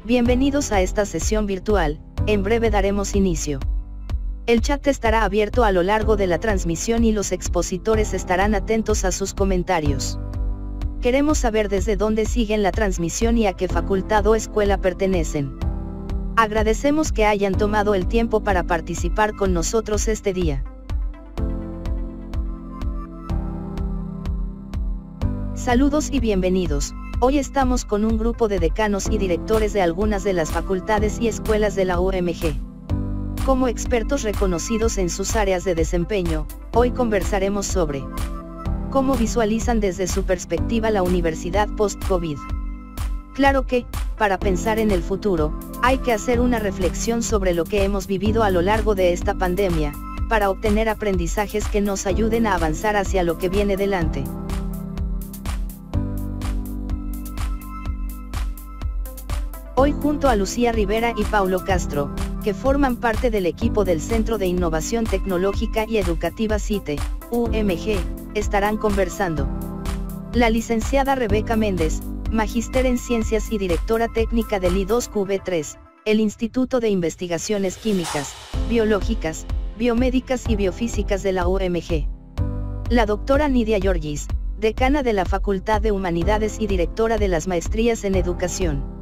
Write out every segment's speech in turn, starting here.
Bienvenidos a esta sesión virtual, en breve daremos inicio. El chat estará abierto a lo largo de la transmisión y los expositores estarán atentos a sus comentarios. Queremos saber desde dónde siguen la transmisión y a qué facultad o escuela pertenecen. Agradecemos que hayan tomado el tiempo para participar con nosotros este día. Saludos y bienvenidos. Hoy estamos con un grupo de decanos y directores de algunas de las facultades y escuelas de la UMG. Como expertos reconocidos en sus áreas de desempeño, hoy conversaremos sobre cómo visualizan desde su perspectiva la universidad post-COVID. Claro que, para pensar en el futuro, hay que hacer una reflexión sobre lo que hemos vivido a lo largo de esta pandemia, para obtener aprendizajes que nos ayuden a avanzar hacia lo que viene delante. Hoy junto a Lucía Rivera y Paulo Castro, que forman parte del equipo del Centro de Innovación Tecnológica y Educativa CITE, UMG, estarán conversando. La licenciada Rebeca Méndez, magíster en Ciencias y directora técnica del I2QB3, el Instituto de Investigaciones Químicas, Biológicas, Biomédicas y Biofísicas de la UMG. La doctora Nidia Giorgis, decana de la Facultad de Humanidades y directora de las Maestrías en Educación.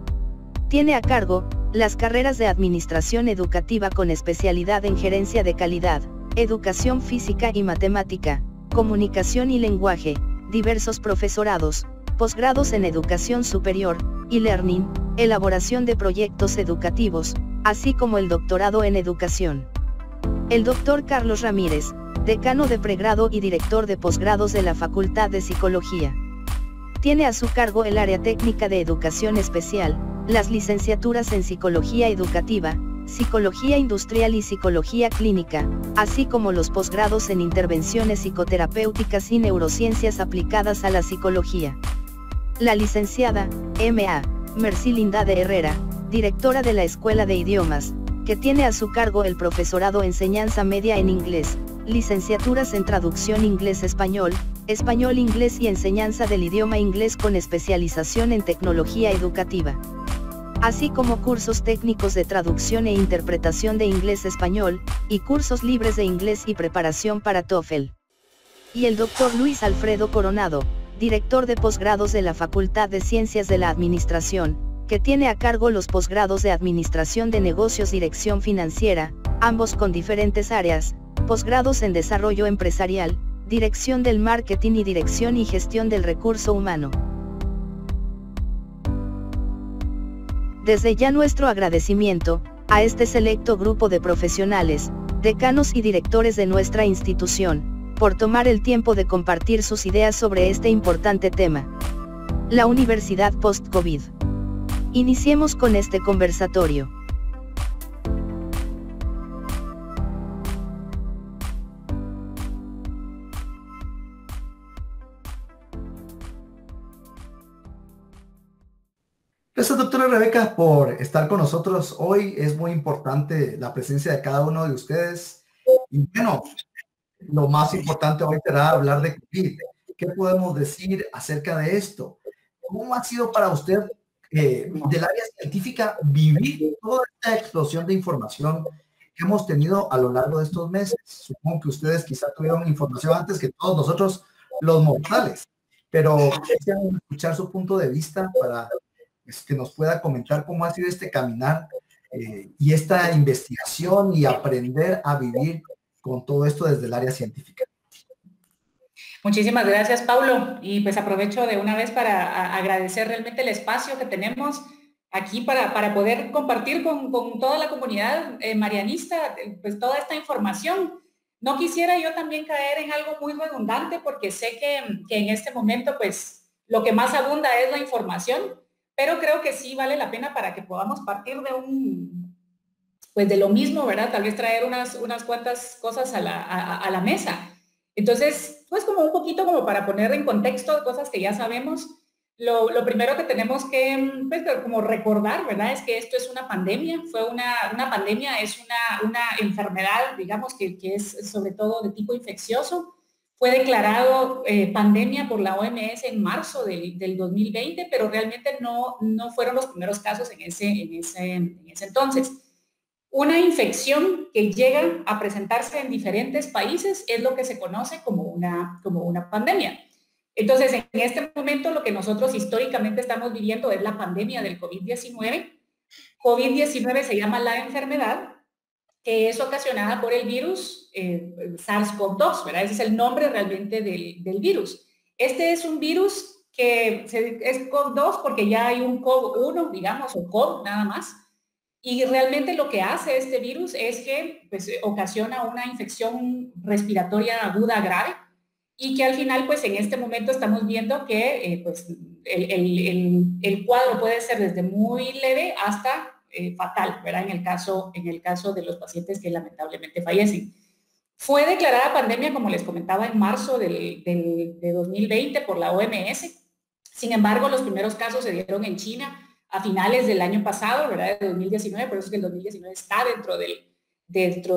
Tiene a cargo las carreras de Administración Educativa con especialidad en Gerencia de Calidad, Educación Física y Matemática, Comunicación y Lenguaje, diversos profesorados, posgrados en Educación Superior, e-learning, elaboración de proyectos educativos, así como el doctorado en Educación. El doctor Carlos Ramírez, decano de pregrado y director de posgrados de la Facultad de Psicología. Tiene a su cargo el área técnica de Educación Especial, las licenciaturas en Psicología Educativa, Psicología Industrial y Psicología Clínica, así como los posgrados en Intervenciones Psicoterapéuticas y Neurociencias aplicadas a la psicología. La licenciada, M.A. Mercilinda de Herrera, directora de la Escuela de Idiomas, que tiene a su cargo el profesorado Enseñanza Media en Inglés, licenciaturas en Traducción Inglés-Español, Español-Inglés y Enseñanza del Idioma Inglés con especialización en Tecnología Educativa. Así como cursos técnicos de traducción e interpretación de inglés-español, y cursos libres de inglés y preparación para TOEFL. Y el doctor Luis Alfredo Coronado, director de posgrados de la Facultad de Ciencias de la Administración, que tiene a cargo los posgrados de Administración de Negocios Dirección Financiera, ambos con diferentes áreas, posgrados en Desarrollo Empresarial, Dirección del Marketing y Dirección y Gestión del Recurso Humano. Desde ya nuestro agradecimiento a este selecto grupo de profesionales, decanos y directores de nuestra institución, por tomar el tiempo de compartir sus ideas sobre este importante tema. La Universidad Post-COVID. Iniciemos con este conversatorio. Gracias, doctora Rebeca, por estar con nosotros hoy. Es muy importante la presencia de cada uno de ustedes. Y bueno, lo más importante hoy será hablar de COVID. ¿Qué podemos decir acerca de esto? ¿Cómo ha sido para usted, del área científica, vivir toda esta explosión de información que hemos tenido a lo largo de estos meses? Supongo que ustedes quizá tuvieron información antes que todos nosotros, los mortales. Pero quisiera escuchar su punto de vista para que nos pueda comentar cómo ha sido este caminar y esta investigación y aprender a vivir con todo esto desde el área científica. Muchísimas gracias, Paulo. Y pues aprovecho de una vez para agradecer realmente el espacio que tenemos aquí para poder compartir con toda la comunidad marianista pues toda esta información. No quisiera yo también caer en algo muy redundante porque sé que en este momento pues lo que más abunda es la información, pero creo que sí vale la pena para que podamos partir de lo mismo, ¿verdad? Tal vez traer unas cuantas cosas a la mesa. Entonces, pues como un poquito como para poner en contexto cosas que ya sabemos, lo primero que tenemos que, pues, como recordar, ¿verdad? Es que esto es una pandemia, fue una pandemia, es una enfermedad, digamos, que es sobre todo de tipo infeccioso, Fue declarado pandemia por la OMS en marzo del 2020, pero realmente no fueron los primeros casos en ese entonces. Una infección que llega a presentarse en diferentes países es lo que se conoce como una pandemia. Entonces, en este momento lo que nosotros históricamente estamos viviendo es la pandemia del COVID-19. COVID-19 se llama la enfermedad que es ocasionada por el virus SARS-CoV-2, ¿verdad? Ese es el nombre realmente del virus. Este es un virus que es CoV-2 porque ya hay un CoV-1, digamos, o CoV nada más. Y realmente lo que hace este virus es que pues, ocasiona una infección respiratoria aguda grave y que al final, pues en este momento estamos viendo que pues, el cuadro puede ser desde muy leve hasta fatal, ¿verdad? En el caso de los pacientes que lamentablemente fallecen. Fue declarada pandemia, como les comentaba, en marzo de 2020 por la OMS. Sin embargo, los primeros casos se dieron en China a finales del año pasado, ¿verdad? De 2019, por eso es que el 2019 está dentro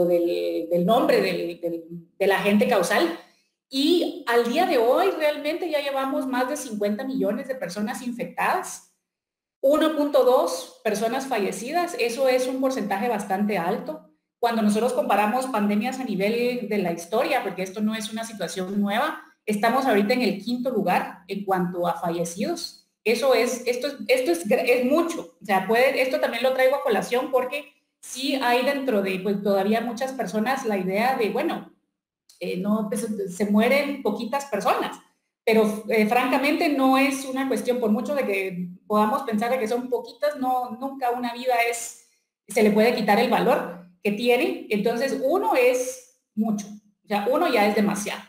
del nombre del agente causal. Y al día de hoy realmente ya llevamos más de 50 millones de personas infectadas, 1.2 personas fallecidas, eso es un porcentaje bastante alto. Cuando nosotros comparamos pandemias a nivel de la historia, porque esto no es una situación nueva, estamos ahorita en el 5º lugar en cuanto a fallecidos. Esto es mucho. O sea, esto también lo traigo a colación porque sí hay dentro de pues, todavía muchas personas la idea de, bueno, no, pues, se mueren poquitas personas. Pero francamente no es una cuestión, por mucho de que podamos pensar de que son poquitas, nunca una vida se le puede quitar el valor que tiene. Entonces, uno es mucho, o sea, uno ya es demasiado.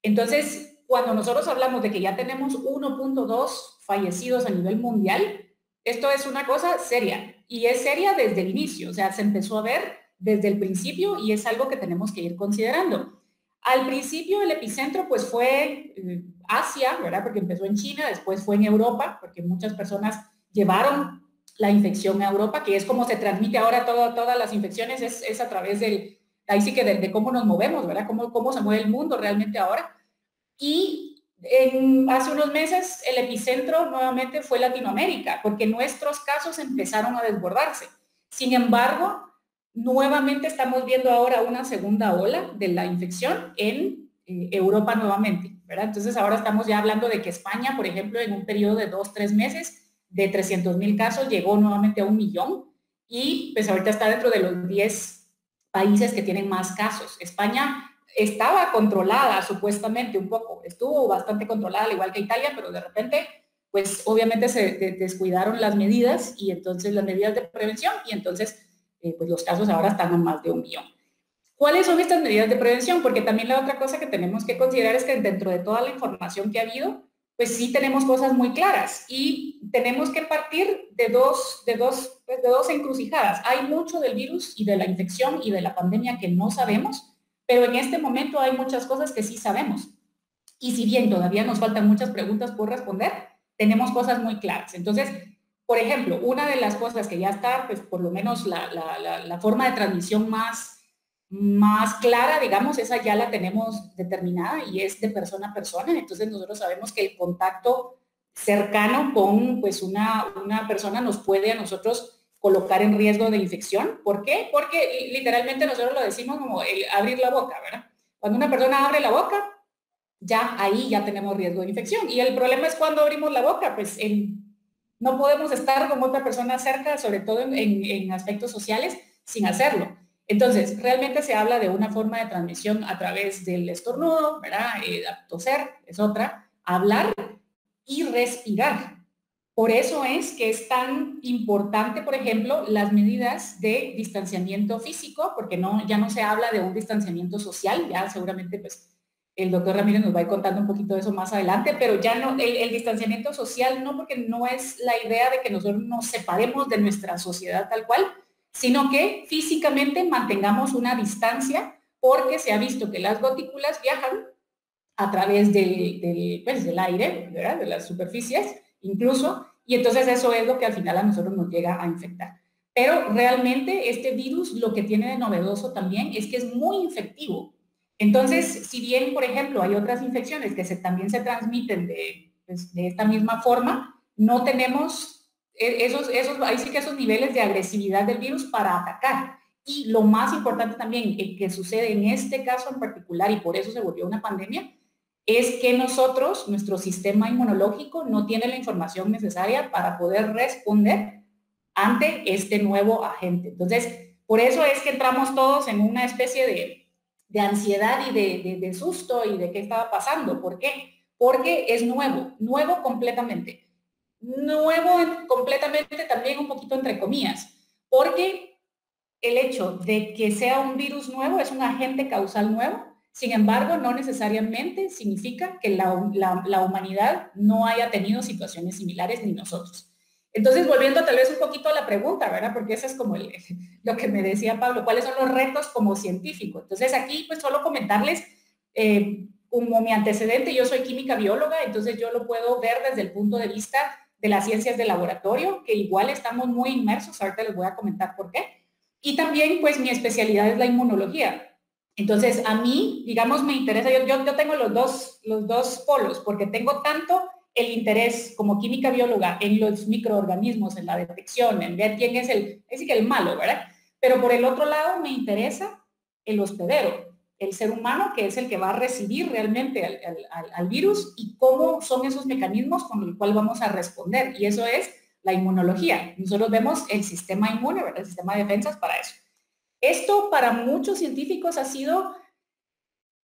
Entonces, cuando nosotros hablamos de que ya tenemos 1.2 fallecidos a nivel mundial, esto es una cosa seria, y es seria desde el inicio, o sea, se empezó a ver desde el principio y es algo que tenemos que ir considerando. Al principio el epicentro pues fue Asia, ¿verdad? Porque empezó en China, después fue en Europa, porque muchas personas llevaron la infección a Europa, que es como se transmite ahora todas las infecciones, es a través ahí sí que de cómo nos movemos, ¿verdad? Cómo se mueve el mundo realmente ahora. Y hace unos meses el epicentro nuevamente fue Latinoamérica, porque nuestros casos empezaron a desbordarse. Sin embargo, nuevamente estamos viendo ahora una segunda ola de la infección en Europa nuevamente, ¿verdad? Entonces ahora estamos ya hablando de que España, por ejemplo, en un periodo de 2-3 meses, de 300,000 casos, llegó nuevamente a 1 millón y pues ahorita está dentro de los 10 países que tienen más casos. España estaba controlada supuestamente un poco, estuvo bastante controlada, al igual que Italia, pero de repente, pues obviamente se descuidaron las medidas y entonces las medidas de prevención y entonces pues los casos ahora están a más de 1 millón. ¿Cuáles son estas medidas de prevención? Porque también la otra cosa que tenemos que considerar es que dentro de toda la información que ha habido, pues sí tenemos cosas muy claras y tenemos que partir de dos encrucijadas. Hay mucho del virus y de la infección y de la pandemia que no sabemos, pero en este momento hay muchas cosas que sí sabemos. Y si bien todavía nos faltan muchas preguntas por responder, tenemos cosas muy claras. Entonces, por ejemplo, una de las cosas que ya está, pues por lo menos la forma de transmisión más clara, digamos, esa ya la tenemos determinada y es de persona a persona. Entonces nosotros sabemos que el contacto cercano con pues una persona nos puede a nosotros colocar en riesgo de infección. ¿Por qué? Porque literalmente nosotros lo decimos como el abrir la boca, ¿verdad? Cuando una persona abre la boca, ya ahí ya tenemos riesgo de infección. Y el problema es cuando abrimos la boca, pues no podemos estar con otra persona cerca, sobre todo en aspectos sociales, sin hacerlo. Entonces, realmente se habla de una forma de transmisión a través del estornudo, ¿verdad? Toser es otra, hablar y respirar. Por eso es que es tan importante, por ejemplo, las medidas de distanciamiento físico, porque ya no se habla de un distanciamiento social, ya seguramente pues el doctor Ramírez nos va a ir contando un poquito de eso más adelante, pero ya no, el distanciamiento social no, porque no es la idea de que nosotros nos separemos de nuestra sociedad tal cual, sino que físicamente mantengamos una distancia, porque se ha visto que las gotículas viajan a través del aire, ¿verdad? De las superficies, incluso, y entonces eso es lo que al final a nosotros nos llega a infectar. Pero realmente este virus lo que tiene de novedoso también es que es muy infectivo. Entonces, si bien, por ejemplo, hay otras infecciones que también se transmiten de esta misma forma, no tenemos ahí sí que esos niveles de agresividad del virus para atacar. Y lo más importante también que sucede en este caso en particular, y por eso se volvió una pandemia, es que nosotros, nuestro sistema inmunológico, no tiene la información necesaria para poder responder ante este nuevo agente. Entonces, por eso es que entramos todos en una especie de ansiedad y de susto y de qué estaba pasando. ¿Por qué? Porque es nuevo completamente. Nuevo completamente también un poquito entre comillas, porque el hecho de que sea un virus nuevo es un agente causal nuevo. Sin embargo, no necesariamente significa que la humanidad no haya tenido situaciones similares ni nosotros. Entonces, volviendo tal vez un poquito a la pregunta, ¿verdad? Porque eso es como lo que me decía Pablo, ¿cuáles son los retos como científico? Entonces, aquí pues solo comentarles, como mi antecedente, yo soy química bióloga, entonces yo lo puedo ver desde el punto de vista de las ciencias de laboratorio, que igual estamos muy inmersos, ahorita les voy a comentar por qué. Y también, pues, mi especialidad es la inmunología. Entonces, a mí, digamos, me interesa, yo tengo los dos polos, porque tengo tanto el interés como química bióloga en los microorganismos, en la detección, en ver quién es el malo, ¿verdad? Pero por el otro lado me interesa el hospedero, el ser humano, que es el que va a recibir realmente al virus y cómo son esos mecanismos con los cuales vamos a responder. Y eso es la inmunología. Nosotros vemos el sistema inmune, ¿verdad? El sistema de defensas para eso. Esto para muchos científicos ha sido,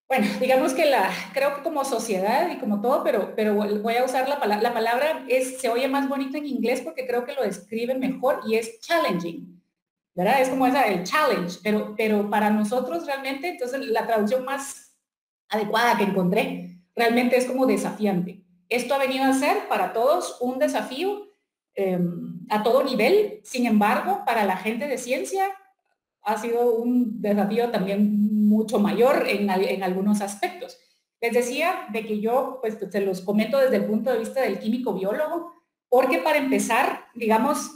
bueno, digamos que creo que como sociedad y como todo, pero voy a usar la palabra, se oye más bonito en inglés porque creo que lo describe mejor y es challenging, ¿verdad? Es como el challenge, pero para nosotros realmente, entonces la traducción más adecuada que encontré realmente es como desafiante. Esto ha venido a ser para todos un desafío a todo nivel. Sin embargo, para la gente de ciencia ha sido un desafío también mucho mayor en algunos aspectos. Les decía de que yo, pues se los comento desde el punto de vista del químico biólogo, porque para empezar, digamos,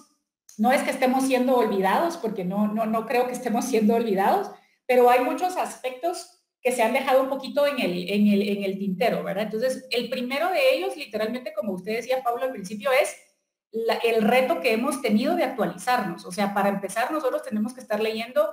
no es que estemos siendo olvidados, porque no creo que estemos siendo olvidados, pero hay muchos aspectos que se han dejado un poquito en el tintero, ¿verdad? Entonces, el primero de ellos, literalmente, como usted decía, Pablo, al principio, es el reto que hemos tenido de actualizarnos. O sea, para empezar, nosotros tenemos que estar leyendo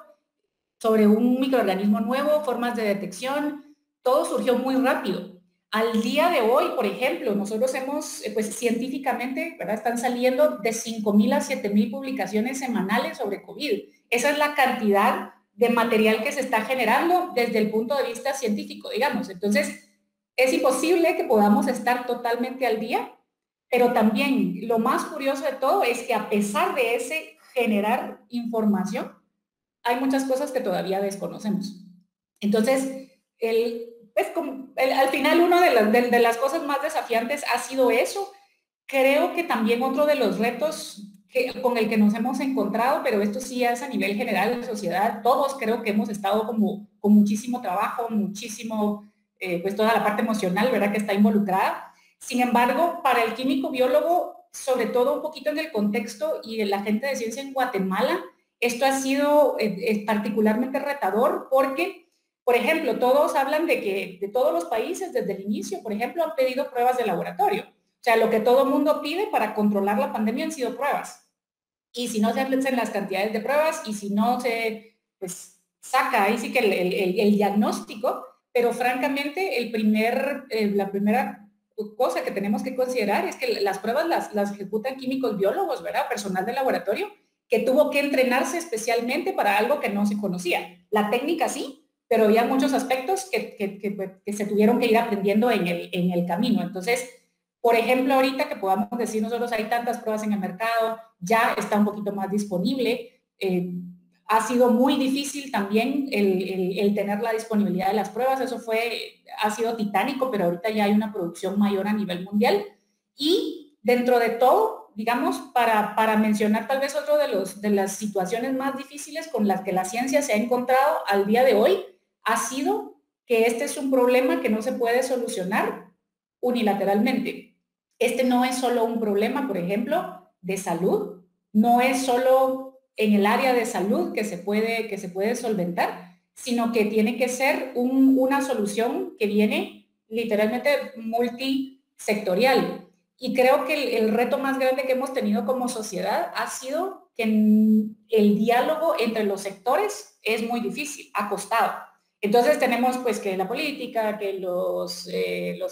sobre un microorganismo nuevo, formas de detección, todo surgió muy rápido. Al día de hoy, por ejemplo, nosotros hemos, pues científicamente, ¿verdad? Están saliendo de 5.000 a 7.000 publicaciones semanales sobre COVID. Esa es la cantidad de material que se está generando desde el punto de vista científico, digamos. Entonces, es imposible que podamos estar totalmente al día, pero también lo más curioso de todo es que a pesar de ese generar información, hay muchas cosas que todavía desconocemos. Entonces, al final una de las cosas más desafiantes ha sido eso. Creo que también otro de los retos con el que nos hemos encontrado, pero esto sí es a nivel general de sociedad, todos creo que hemos estado como con muchísimo trabajo, muchísimo, pues toda la parte emocional, ¿verdad?, que está involucrada. Sin embargo, para el químico biólogo, sobre todo un poquito en el contexto y de la gente de ciencia en Guatemala, esto ha sido particularmente retador porque, por ejemplo, todos hablan de que de todos los países desde el inicio, por ejemplo, han pedido pruebas de laboratorio. O sea, lo que todo el mundo pide para controlar la pandemia han sido pruebas. Y si no se hacen las cantidades de pruebas y si no se, pues, saca ahí sí que el diagnóstico, pero francamente la primera cosa que tenemos que considerar es que las pruebas las ejecutan químicos biólogos, ¿verdad? Personal de laboratorio que tuvo que entrenarse especialmente para algo que no se conocía. La técnica sí, pero había muchos aspectos que se tuvieron que ir aprendiendo en el camino. Entonces, por ejemplo, ahorita que podamos decir nosotros hay tantas pruebas en el mercado, ya está un poquito más disponible. Ha sido muy difícil también el tener la disponibilidad de las pruebas. Eso ha sido titánico, pero ahorita ya hay una producción mayor a nivel mundial. Y dentro de todo, digamos, para mencionar tal vez otro de las situaciones más difíciles con las que la ciencia se ha encontrado al día de hoy, ha sido que este es un problema que no se puede solucionar unilateralmente. Este no es solo un problema, por ejemplo, de salud, no es solo en el área de salud que se puede solventar, sino que tiene que ser una solución que viene literalmente multisectorial. Y creo que el reto más grande que hemos tenido como sociedad ha sido que el diálogo entre los sectores es muy difícil, ha costado. Entonces tenemos pues que la política, que los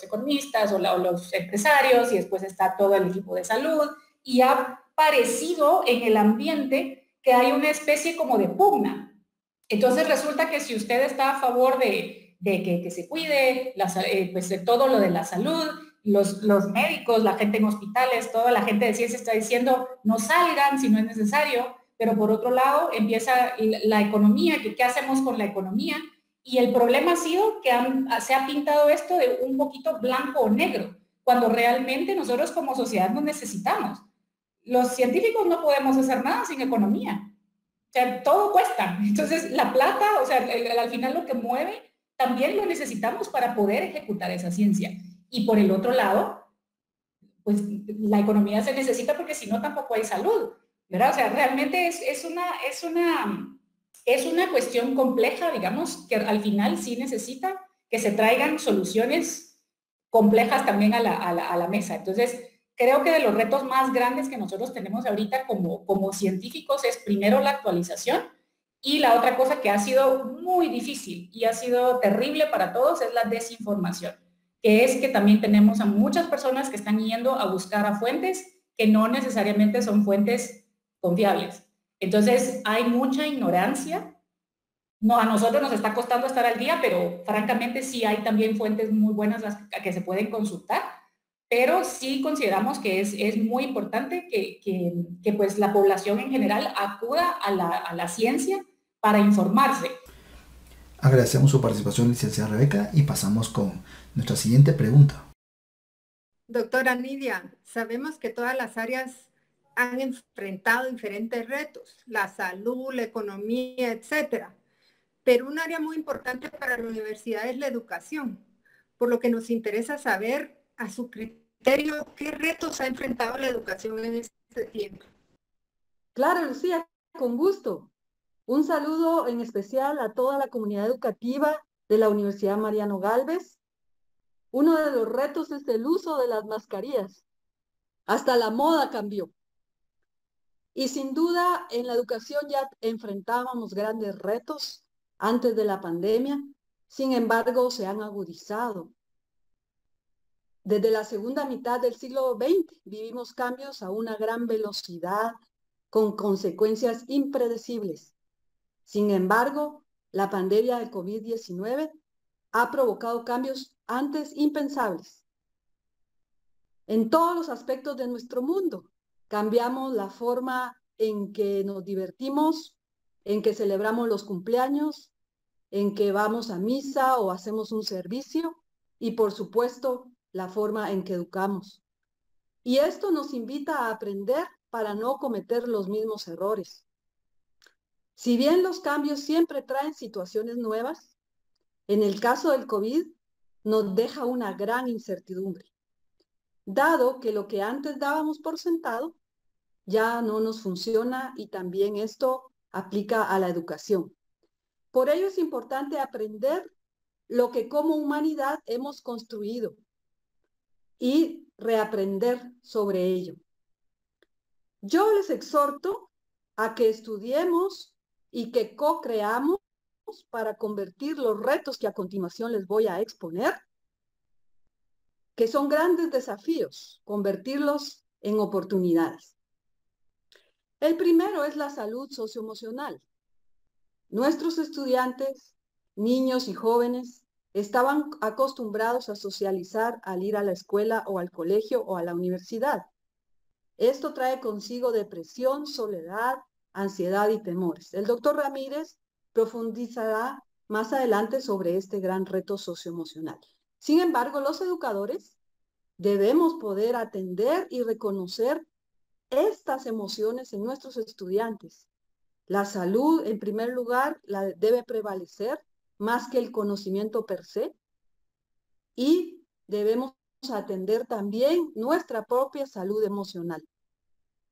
economistas o los empresarios, y después está todo el equipo de salud, y ha parecido en el ambiente que hay una especie como de pugna. Entonces resulta que si usted está a favor de que se cuide pues de todo lo de la salud, los médicos, la gente en hospitales, toda la gente de ciencia está diciendo no salgan si no es necesario, pero por otro lado empieza la economía, ¿qué hacemos con la economía? Y el problema ha sido que se ha pintado esto de un poquito blanco o negro, cuando realmente nosotros como sociedad nos necesitamos. Los científicos no podemos hacer nada sin economía. O sea, todo cuesta. Entonces, la plata, o sea, al final lo que mueve, también lo necesitamos para poder ejecutar esa ciencia. Y por el otro lado, pues la economía se necesita porque si no tampoco hay salud, ¿verdad? O sea, realmente es una cuestión compleja, digamos, que al final sí necesita que se traigan soluciones complejas también a la mesa. Entonces, creo que de los retos más grandes que nosotros tenemos ahorita como científicos es primero la actualización, y la otra cosa que ha sido muy difícil y ha sido terrible para todos es la desinformación, que es que también tenemos a muchas personas que están yendo a buscar a fuentes que no necesariamente son fuentes confiables. Entonces, hay mucha ignorancia. No, a nosotros nos está costando estar al día, pero francamente sí hay también fuentes muy buenas que se pueden consultar, pero sí consideramos que es muy importante que pues la población en general acuda a la ciencia para informarse. Agradecemos su participación, licenciada Rebeca, y pasamos con nuestra siguiente pregunta. Doctora Nidia, sabemos que todas las áreas han enfrentado diferentes retos, la salud, la economía, etcétera. Pero un área muy importante para la universidad es la educación, por lo que nos interesa saber a su criterio qué retos ha enfrentado la educación en este tiempo. Claro, Lucía, con gusto. Un saludo en especial a toda la comunidad educativa de la Universidad Mariano Gálvez. Uno de los retos es el uso de las mascarillas. Hasta la moda cambió. Y sin duda, en la educación ya enfrentábamos grandes retos antes de la pandemia. Sin embargo, se han agudizado. Desde la segunda mitad del siglo XX vivimos cambios a una gran velocidad con consecuencias impredecibles. Sin embargo, la pandemia del COVID-19 ha provocado cambios antes impensables. En todos los aspectos de nuestro mundo, cambiamos la forma en que nos divertimos, en que celebramos los cumpleaños, en que vamos a misa o hacemos un servicio, y por supuesto, la forma en que educamos. Y esto nos invita a aprender para no cometer los mismos errores. Si bien los cambios siempre traen situaciones nuevas, en el caso del COVID nos deja una gran incertidumbre, dado que lo que antes dábamos por sentado ya no nos funciona, y también esto aplica a la educación. Por ello es importante aprender lo que como humanidad hemos construido y reaprender sobre ello. Yo les exhorto a que estudiemos y que co-creamos para convertir los retos que a continuación les voy a exponer, que son grandes desafíos, convertirlos en oportunidades. El primero es la salud socioemocional. Nuestros estudiantes, niños y jóvenes, estaban acostumbrados a socializar al ir a la escuela o al colegio o a la universidad. Esto trae consigo depresión, soledad, ansiedad y temores. El doctor Ramírez profundizará más adelante sobre este gran reto socioemocional. Sin embargo, los educadores debemos poder atender y reconocer estas emociones en nuestros estudiantes. La salud, en primer lugar, debe prevalecer más que el conocimiento per se, y debemos atender también nuestra propia salud emocional.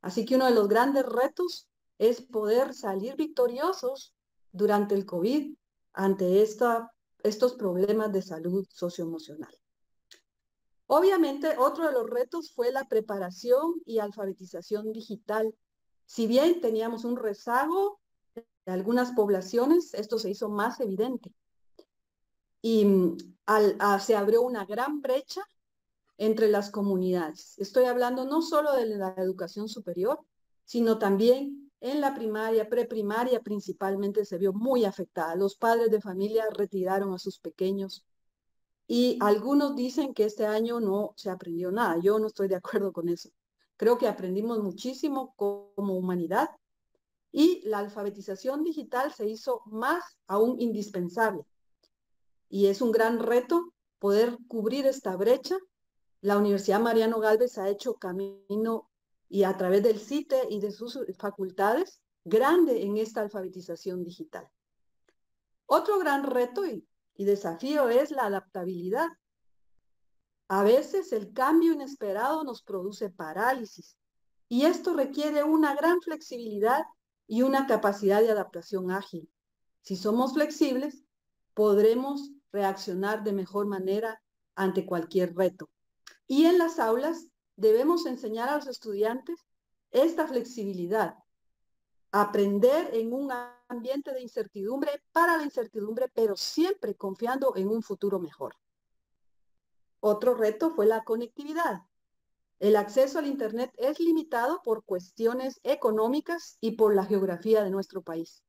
Así que uno de los grandes retos es poder salir victoriosos durante el COVID ante estos problemas de salud socioemocional. Obviamente, otro de los retos fue la preparación y alfabetización digital. Si bien teníamos un rezago de algunas poblaciones, esto se hizo más evidente. Y se abrió una gran brecha entre las comunidades. Estoy hablando no solo de la educación superior, sino también en la primaria, preprimaria principalmente se vio muy afectada. Los padres de familia retiraron a sus pequeños y algunos dicen que este año no se aprendió nada. Yo no estoy de acuerdo con eso. Creo que aprendimos muchísimo como humanidad y la alfabetización digital se hizo más aún indispensable. Y es un gran reto poder cubrir esta brecha. La Universidad Mariano Gálvez ha hecho camino y a través del CITE y de sus facultades grande en esta alfabetización digital. Otro gran reto y desafío es la adaptabilidad. A veces el cambio inesperado nos produce parálisis y esto requiere una gran flexibilidad y una capacidad de adaptación ágil. Si somos flexibles, podremos reaccionar de mejor manera ante cualquier reto. Y en las aulas debemos enseñar a los estudiantes esta flexibilidad, aprender en un ambiente de incertidumbre para la incertidumbre, pero siempre confiando en un futuro mejor. Otro reto fue la conectividad. El acceso al Internet es limitado por cuestiones económicas y por la geografía de nuestro país.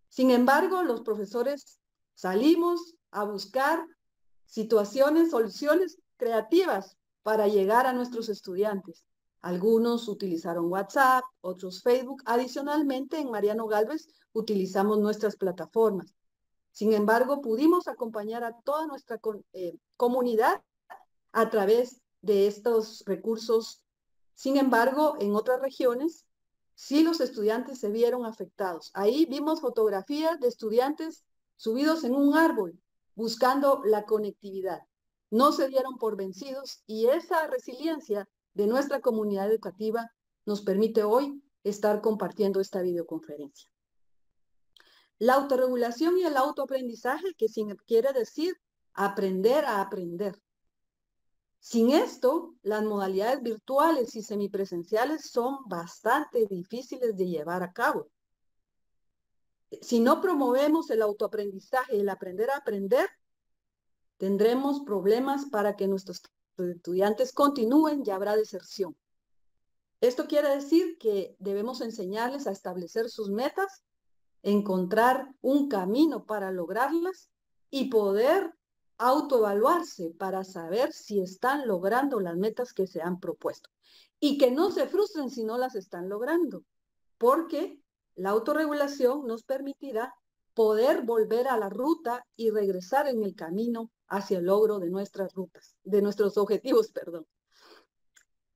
Sin embargo, los profesores salimos a buscar situaciones, soluciones creativas para llegar a nuestros estudiantes. Algunos utilizaron WhatsApp, otros Facebook. Adicionalmente, en Mariano Gálvez utilizamos nuestras plataformas. Sin embargo, pudimos acompañar a toda nuestra comunidad a través de estos recursos. Sin embargo, en otras regiones, sí los estudiantes se vieron afectados. Ahí vimos fotografías de estudiantes subidos en un árbol, buscando la conectividad. No se dieron por vencidos y esa resiliencia de nuestra comunidad educativa nos permite hoy estar compartiendo esta videoconferencia. La autorregulación y el autoaprendizaje, que quiere decir aprender a aprender. Sin esto, las modalidades virtuales y semipresenciales son bastante difíciles de llevar a cabo. Si no promovemos el autoaprendizaje y el aprender a aprender, tendremos problemas para que nuestros estudiantes continúen y habrá deserción. Esto quiere decir que debemos enseñarles a establecer sus metas, encontrar un camino para lograrlas y poder autoevaluarse para saber si están logrando las metas que se han propuesto. Y que no se frustren si no las están logrando, porque la autorregulación nos permitirá poder volver a la ruta y regresar en el camino hacia el logro de nuestras rutas, de nuestros objetivos, perdón.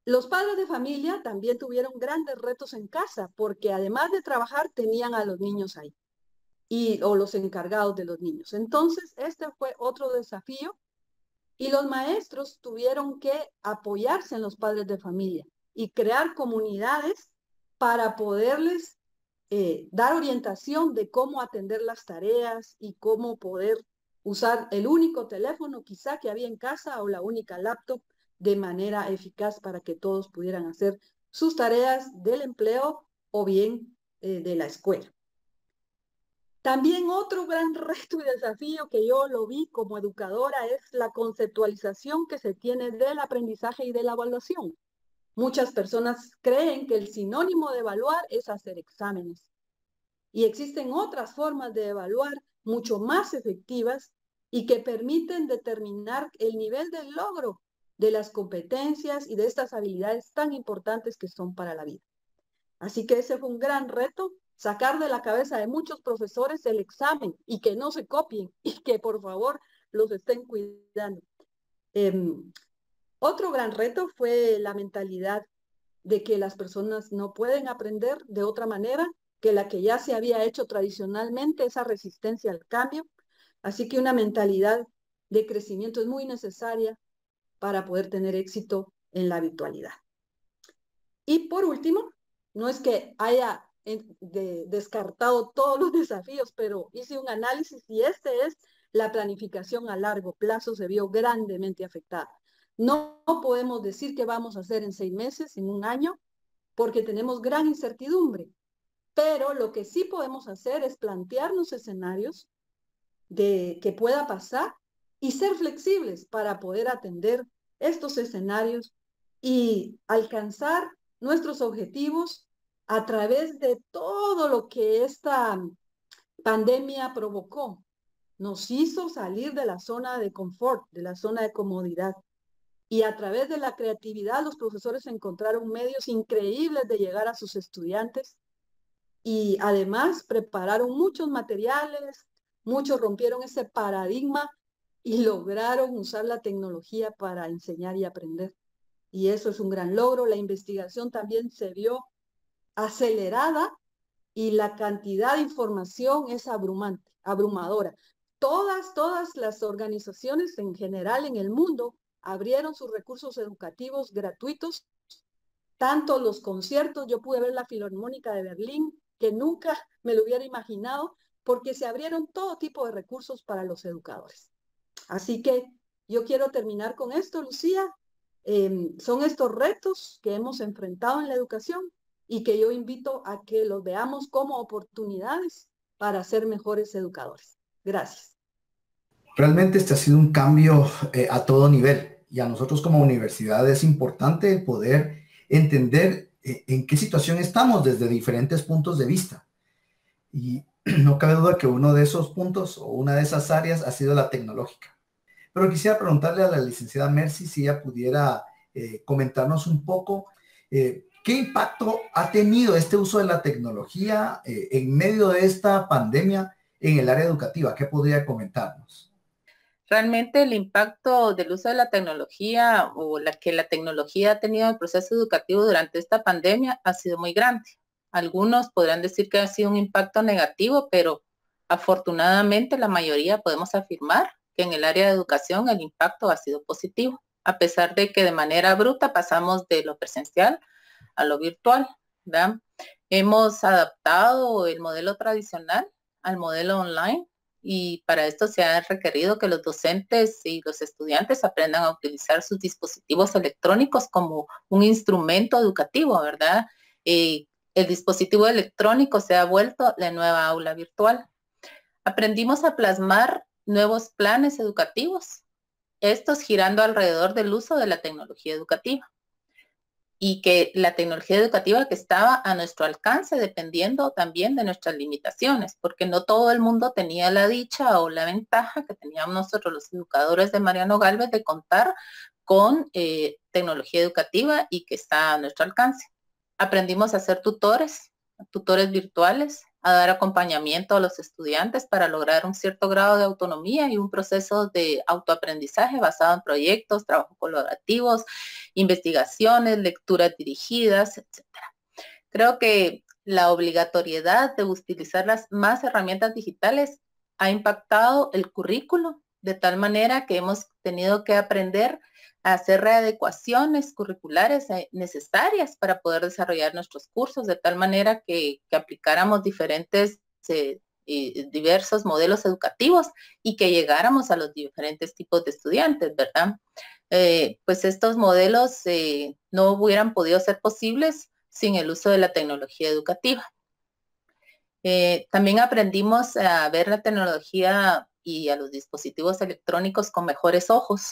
Los padres de familia también tuvieron grandes retos en casa, porque además de trabajar tenían a los niños ahí, o los encargados de los niños. Entonces, este fue otro desafío, y los maestros tuvieron que apoyarse en los padres de familia y crear comunidades para poderles dar orientación de cómo atender las tareas y cómo poder usar el único teléfono quizá que había en casa o la única laptop de manera eficaz para que todos pudieran hacer sus tareas del empleo o bien de la escuela. También otro gran reto y desafío que yo lo vi como educadora es la conceptualización que se tiene del aprendizaje y de la evaluación. Muchas personas creen que el sinónimo de evaluar es hacer exámenes. Y existen otras formas de evaluar mucho más efectivas y que permiten determinar el nivel de logro de las competencias y de estas habilidades tan importantes que son para la vida. Así que ese fue un gran reto, sacar de la cabeza de muchos profesores el examen y que no se copien y que por favor los estén cuidando. Otro gran reto fue la mentalidad de que las personas no pueden aprender de otra manera que la que ya se había hecho tradicionalmente, esa resistencia al cambio. Así que una mentalidad de crecimiento es muy necesaria para poder tener éxito en la virtualidad. Y por último, no es que haya descartado todos los desafíos, pero hice un análisis y la planificación a largo plazo se vio grandemente afectada. No podemos decir qué vamos a hacer en 6 meses, en un año, porque tenemos gran incertidumbre. Pero lo que sí podemos hacer es plantearnos escenarios de que pueda pasar y ser flexibles para poder atender estos escenarios y alcanzar nuestros objetivos a través de todo lo que esta pandemia provocó. Nos hizo salir de la zona de confort, de la zona de comodidad. Y a través de la creatividad, los profesores encontraron medios increíbles de llegar a sus estudiantes y además prepararon muchos materiales, muchos rompieron ese paradigma y lograron usar la tecnología para enseñar y aprender. Y eso es un gran logro. La investigación también se vio acelerada y la cantidad de información es abrumante, abrumadora. Todas las organizaciones en general en el mundo abrieron sus recursos educativos gratuitos, tanto los conciertos, yo pude ver la Filarmónica de Berlín, que nunca me lo hubiera imaginado, porque se abrieron todo tipo de recursos para los educadores. Así que yo quiero terminar con esto, Lucía. Son estos retos que hemos enfrentado en la educación y que yo invito a que los veamos como oportunidades para ser mejores educadores. Gracias. Realmente este ha sido un cambio a todo nivel y a nosotros como universidad es importante poder entender en qué situación estamos desde diferentes puntos de vista. Y no cabe duda que uno de esos puntos o una de esas áreas ha sido la tecnológica. Pero quisiera preguntarle a la licenciada Mercy si ella pudiera comentarnos un poco qué impacto ha tenido este uso de la tecnología en medio de esta pandemia en el área educativa. ¿Qué podría comentarnos? Realmente el impacto del uso de la tecnología o que la tecnología ha tenido en el proceso educativo durante esta pandemia ha sido muy grande. Algunos podrán decir que ha sido un impacto negativo, pero afortunadamente la mayoría podemos afirmar que en el área de educación el impacto ha sido positivo, a pesar de que de manera bruta pasamos de lo presencial a lo virtual, ¿verdad? Hemos adaptado el modelo tradicional al modelo online y para esto se ha requerido que los docentes y los estudiantes aprendan a utilizar sus dispositivos electrónicos como un instrumento educativo, ¿verdad? El dispositivo electrónico se ha vuelto la nueva aula virtual. Aprendimos a plasmar nuevos planes educativos, estos girando alrededor del uso de la tecnología educativa. Y que la tecnología educativa que estaba a nuestro alcance dependiendo también de nuestras limitaciones, porque no todo el mundo tenía la dicha o la ventaja que teníamos nosotros los educadores de Mariano Gálvez de contar con tecnología educativa y que está a nuestro alcance. Aprendimos a ser tutores virtuales, a dar acompañamiento a los estudiantes para lograr un cierto grado de autonomía y un proceso de autoaprendizaje basado en proyectos, trabajos colaborativos, investigaciones, lecturas dirigidas, etc. Creo que la obligatoriedad de utilizar las más herramientas digitales ha impactado el currículo de tal manera que hemos tenido que aprender a hacer readecuaciones curriculares necesarias para poder desarrollar nuestros cursos de tal manera que aplicáramos diferentes diversos modelos educativos y que llegáramos a los diferentes tipos de estudiantes, ¿verdad? Pues estos modelos no hubieran podido ser posibles sin el uso de la tecnología educativa. También aprendimos a ver la tecnología y a los dispositivos electrónicos con mejores ojos.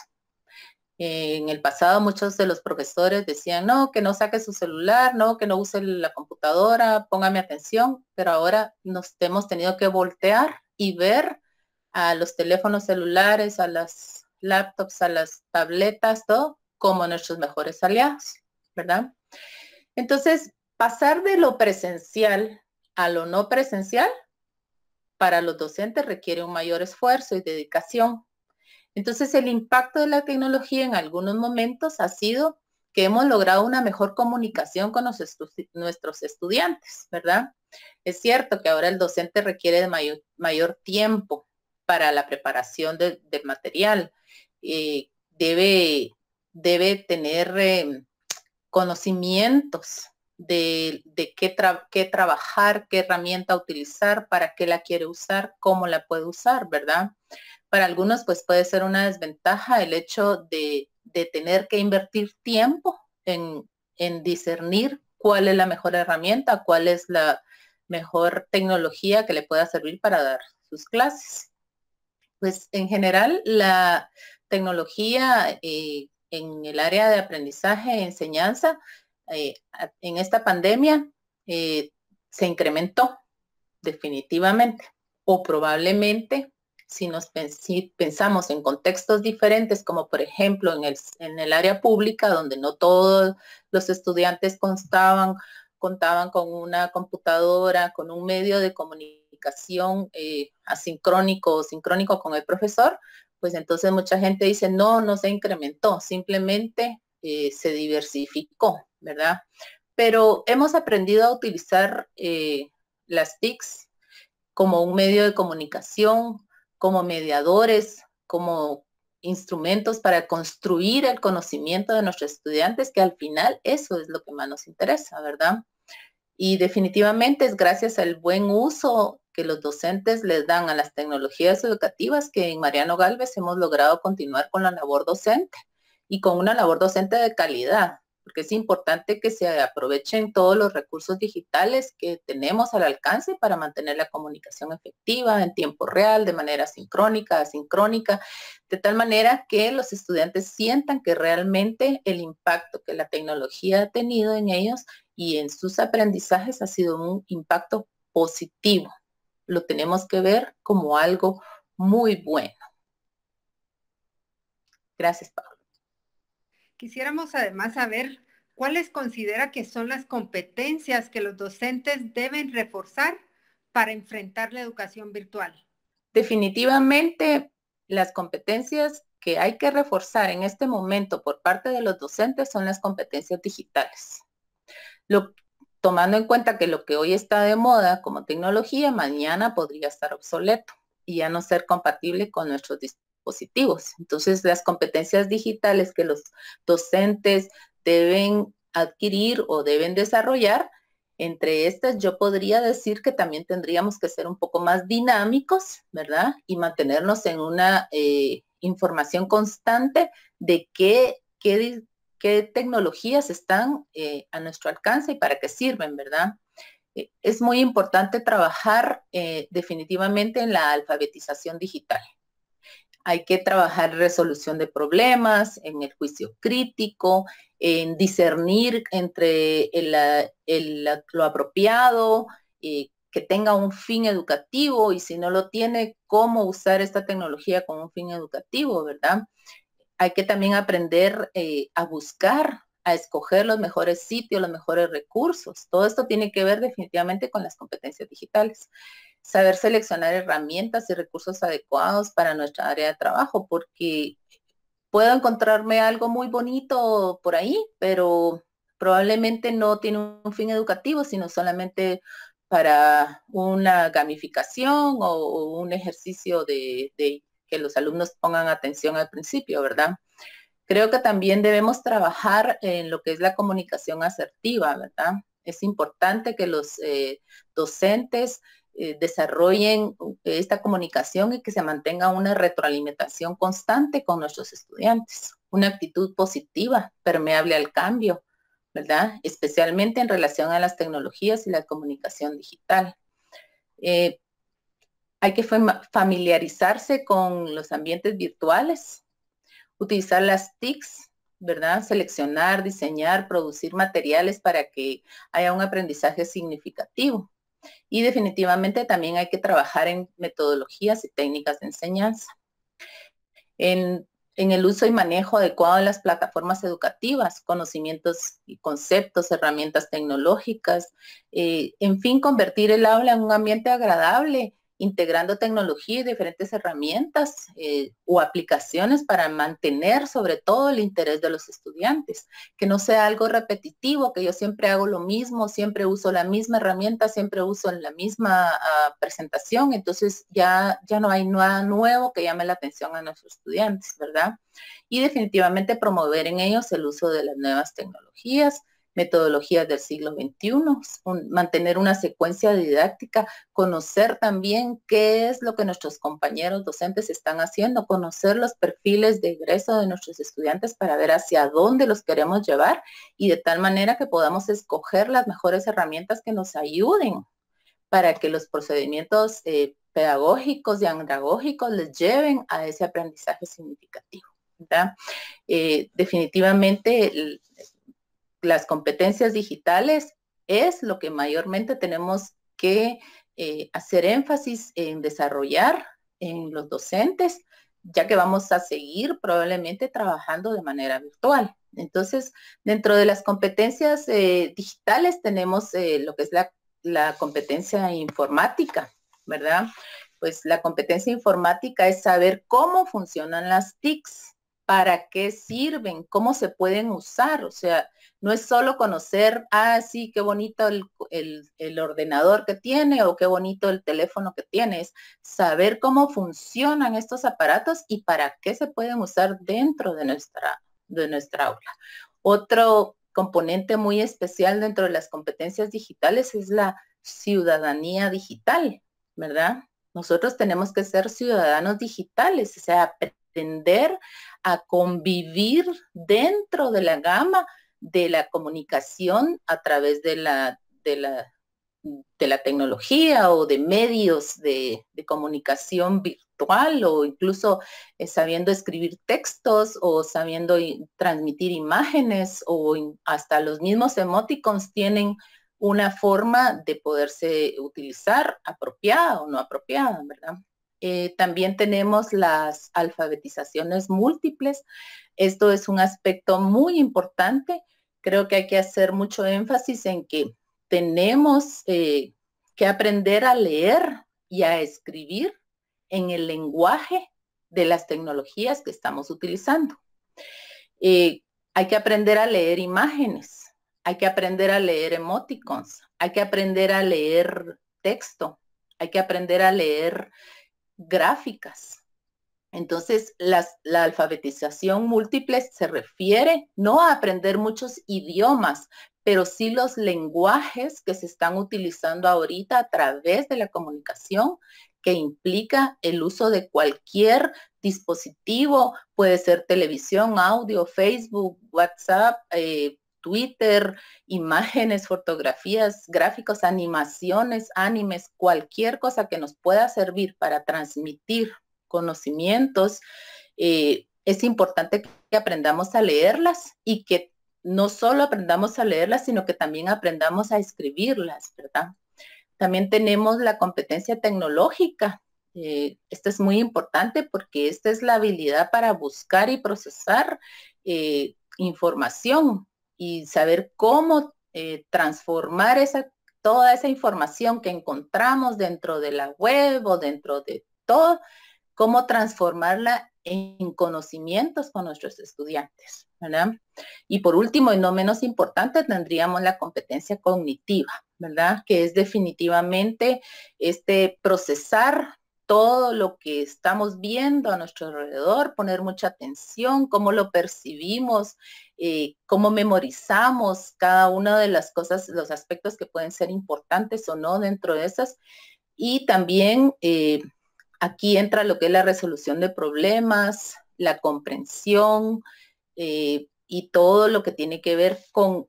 En el pasado muchos de los profesores decían, no, que no saque su celular, no, que no use la computadora, póngame atención, pero ahora nos hemos tenido que voltear y ver a los teléfonos celulares, a las laptops, a las tabletas, todo, como nuestros mejores aliados, ¿verdad? Entonces, pasar de lo presencial a lo no presencial, para los docentes requiere un mayor esfuerzo y dedicación. Entonces, el impacto de la tecnología en algunos momentos ha sido que hemos logrado una mejor comunicación con nuestros estudiantes, ¿verdad? Es cierto que ahora el docente requiere de mayor tiempo para la preparación del material. Debe tener conocimientos de qué trabajar, qué herramienta utilizar, para qué la quiere usar, cómo la puede usar, ¿verdad? Para algunos pues puede ser una desventaja el hecho de tener que invertir tiempo en discernir cuál es la mejor herramienta, cuál es la mejor tecnología que le pueda servir para dar sus clases. Pues en general la tecnología en el área de aprendizaje e enseñanza en esta pandemia se incrementó definitivamente, o probablemente si pensamos en contextos diferentes, como por ejemplo en el área pública, donde no todos los estudiantes contaban con una computadora, con un medio de comunicación asincrónico o sincrónico con el profesor, pues entonces mucha gente dice, no se incrementó, simplemente se diversificó, ¿verdad? Pero hemos aprendido a utilizar las TICs como un medio de comunicación, como mediadores, como instrumentos para construir el conocimiento de nuestros estudiantes, que al final eso es lo que más nos interesa, ¿verdad? Y definitivamente es gracias al buen uso que los docentes les dan a las tecnologías educativas que en Mariano Gálvez hemos logrado continuar con la labor docente y con una labor docente de calidad, porque es importante que se aprovechen todos los recursos digitales que tenemos al alcance para mantener la comunicación efectiva en tiempo real, de manera sincrónica, asincrónica, de tal manera que los estudiantes sientan que realmente el impacto que la tecnología ha tenido en ellos y en sus aprendizajes ha sido un impacto positivo. Lo tenemos que ver como algo muy bueno. Gracias, Pablo. Quisiéramos además saber cuáles considera que son las competencias que los docentes deben reforzar para enfrentar la educación virtual. Definitivamente, las competencias que hay que reforzar en este momento por parte de los docentes son las competencias digitales. Tomando en cuenta que lo que hoy está de moda como tecnología, mañana podría estar obsoleto y ya no ser compatible con nuestros dispositivos. Entonces, las competencias digitales que los docentes deben adquirir o deben desarrollar, entre estas yo podría decir que también tendríamos que ser un poco más dinámicos, ¿verdad? Y mantenernos en una información constante de qué tecnologías están a nuestro alcance y para qué sirven, ¿verdad? Es muy importante trabajar definitivamente en la alfabetización digital. Hay que trabajar resolución de problemas, en el juicio crítico, en discernir entre lo apropiado, que tenga un fin educativo y si no lo tiene, cómo usar esta tecnología con un fin educativo, ¿verdad? Hay que también aprender a buscar, a escoger los mejores sitios, los mejores recursos. Todo esto tiene que ver definitivamente con las competencias digitales. Saber seleccionar herramientas y recursos adecuados para nuestra área de trabajo, porque puedo encontrarme algo muy bonito por ahí, pero probablemente no tiene un fin educativo, sino solamente para una gamificación o un ejercicio de que los alumnos pongan atención al principio, ¿verdad? Creo que también debemos trabajar en lo que es la comunicación asertiva, ¿verdad? Es importante que los docentes desarrollen esta comunicación y que se mantenga una retroalimentación constante con nuestros estudiantes, una actitud positiva, permeable al cambio, ¿verdad? Especialmente en relación a las tecnologías y la comunicación digital. Hay que familiarizarse con los ambientes virtuales, utilizar las TICs, ¿verdad? Seleccionar, diseñar, producir materiales para que haya un aprendizaje significativo. Y definitivamente también hay que trabajar en metodologías y técnicas de enseñanza. En el uso y manejo adecuado de las plataformas educativas, conocimientos y conceptos, herramientas tecnológicas, en fin, convertir el aula en un ambiente agradable, integrando tecnología y diferentes herramientas o aplicaciones para mantener sobre todo el interés de los estudiantes, que no sea algo repetitivo, que yo siempre hago lo mismo, siempre uso la misma herramienta, siempre uso la misma presentación, entonces ya no hay nada nuevo que llame la atención a nuestros estudiantes, ¿verdad? Y definitivamente promover en ellos el uso de las nuevas tecnologías metodologías del siglo XXI, mantener una secuencia didáctica, conocer también qué es lo que nuestros compañeros docentes están haciendo, conocer los perfiles de egreso de nuestros estudiantes para ver hacia dónde los queremos llevar y de tal manera que podamos escoger las mejores herramientas que nos ayuden para que los procedimientos pedagógicos y andragógicos les lleven a ese aprendizaje significativo, ¿verdad? Definitivamente las competencias digitales es lo que mayormente tenemos que hacer énfasis en desarrollar en los docentes, ya que vamos a seguir probablemente trabajando de manera virtual. Entonces, dentro de las competencias digitales tenemos lo que es la competencia informática, ¿verdad? Pues la competencia informática es saber cómo funcionan las TICs, para qué sirven, cómo se pueden usar. O sea, no es solo conocer, sí, qué bonito el ordenador que tiene o qué bonito el teléfono que tiene, es saber cómo funcionan estos aparatos y para qué se pueden usar dentro de nuestra aula. Otro componente muy especial dentro de las competencias digitales es la ciudadanía digital, ¿verdad? Nosotros tenemos que ser ciudadanos digitales, o sea, aprender a convivir dentro de la gama de la comunicación a través de la tecnología o de medios de comunicación virtual o incluso sabiendo escribir textos o sabiendo transmitir imágenes o hasta los mismos emoticons tienen una forma de poderse utilizar apropiada o no apropiada, ¿verdad? También tenemos las alfabetizaciones múltiples. Esto es un aspecto muy importante. Creo que hay que hacer mucho énfasis en que tenemos que aprender a leer y a escribir en el lenguaje de las tecnologías que estamos utilizando. Hay que aprender a leer imágenes, hay que aprender a leer emoticons, hay que aprender a leer texto, hay que aprender a leer gráficas. Entonces, la alfabetización múltiple se refiere no a aprender muchos idiomas, pero sí los lenguajes que se están utilizando ahorita a través de la comunicación, que implica el uso de cualquier dispositivo, puede ser televisión, audio, Facebook, WhatsApp, Twitter, imágenes, fotografías, gráficos, animaciones, animes, cualquier cosa que nos pueda servir para transmitir conocimientos. Es importante que aprendamos a leerlas y que no solo aprendamos a leerlas, sino que también aprendamos a escribirlas, ¿verdad? También tenemos la competencia tecnológica. Esta es muy importante porque esta es la habilidad para buscar y procesar información y saber cómo transformar toda esa información que encontramos dentro de la web o dentro de todo, cómo transformarla en conocimientos con nuestros estudiantes, ¿verdad? Y por último, y no menos importante, tendríamos la competencia cognitiva, ¿verdad? Que es definitivamente procesar todo lo que estamos viendo a nuestro alrededor, poner mucha atención, cómo lo percibimos, cómo memorizamos cada una de las cosas, los aspectos que pueden ser importantes o no dentro de esas. Y también aquí entra lo que es la resolución de problemas, la comprensión y todo lo que tiene que ver con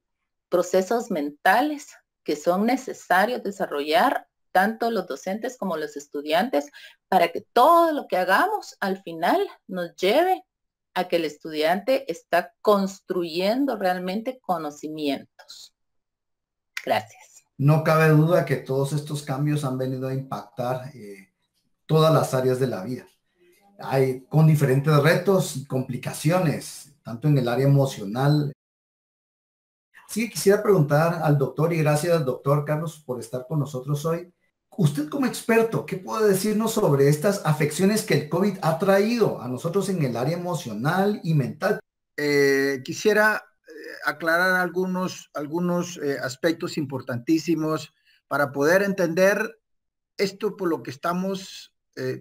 procesos mentales que son necesarios desarrollar tanto los docentes como los estudiantes para que todo lo que hagamos al final nos lleve a que el estudiante está construyendo realmente conocimientos. Gracias. No cabe duda que todos estos cambios han venido a impactar todas las áreas de la vida. Con diferentes retos y complicaciones, tanto en el área emocional. Sí, quisiera preguntar al doctor, y gracias, doctor Carlos, por estar con nosotros hoy. Usted como experto, ¿qué puede decirnos sobre estas afecciones que el COVID ha traído a nosotros en el área emocional y mental? Quisiera aclarar algunos aspectos importantísimos para poder entender esto por lo que estamos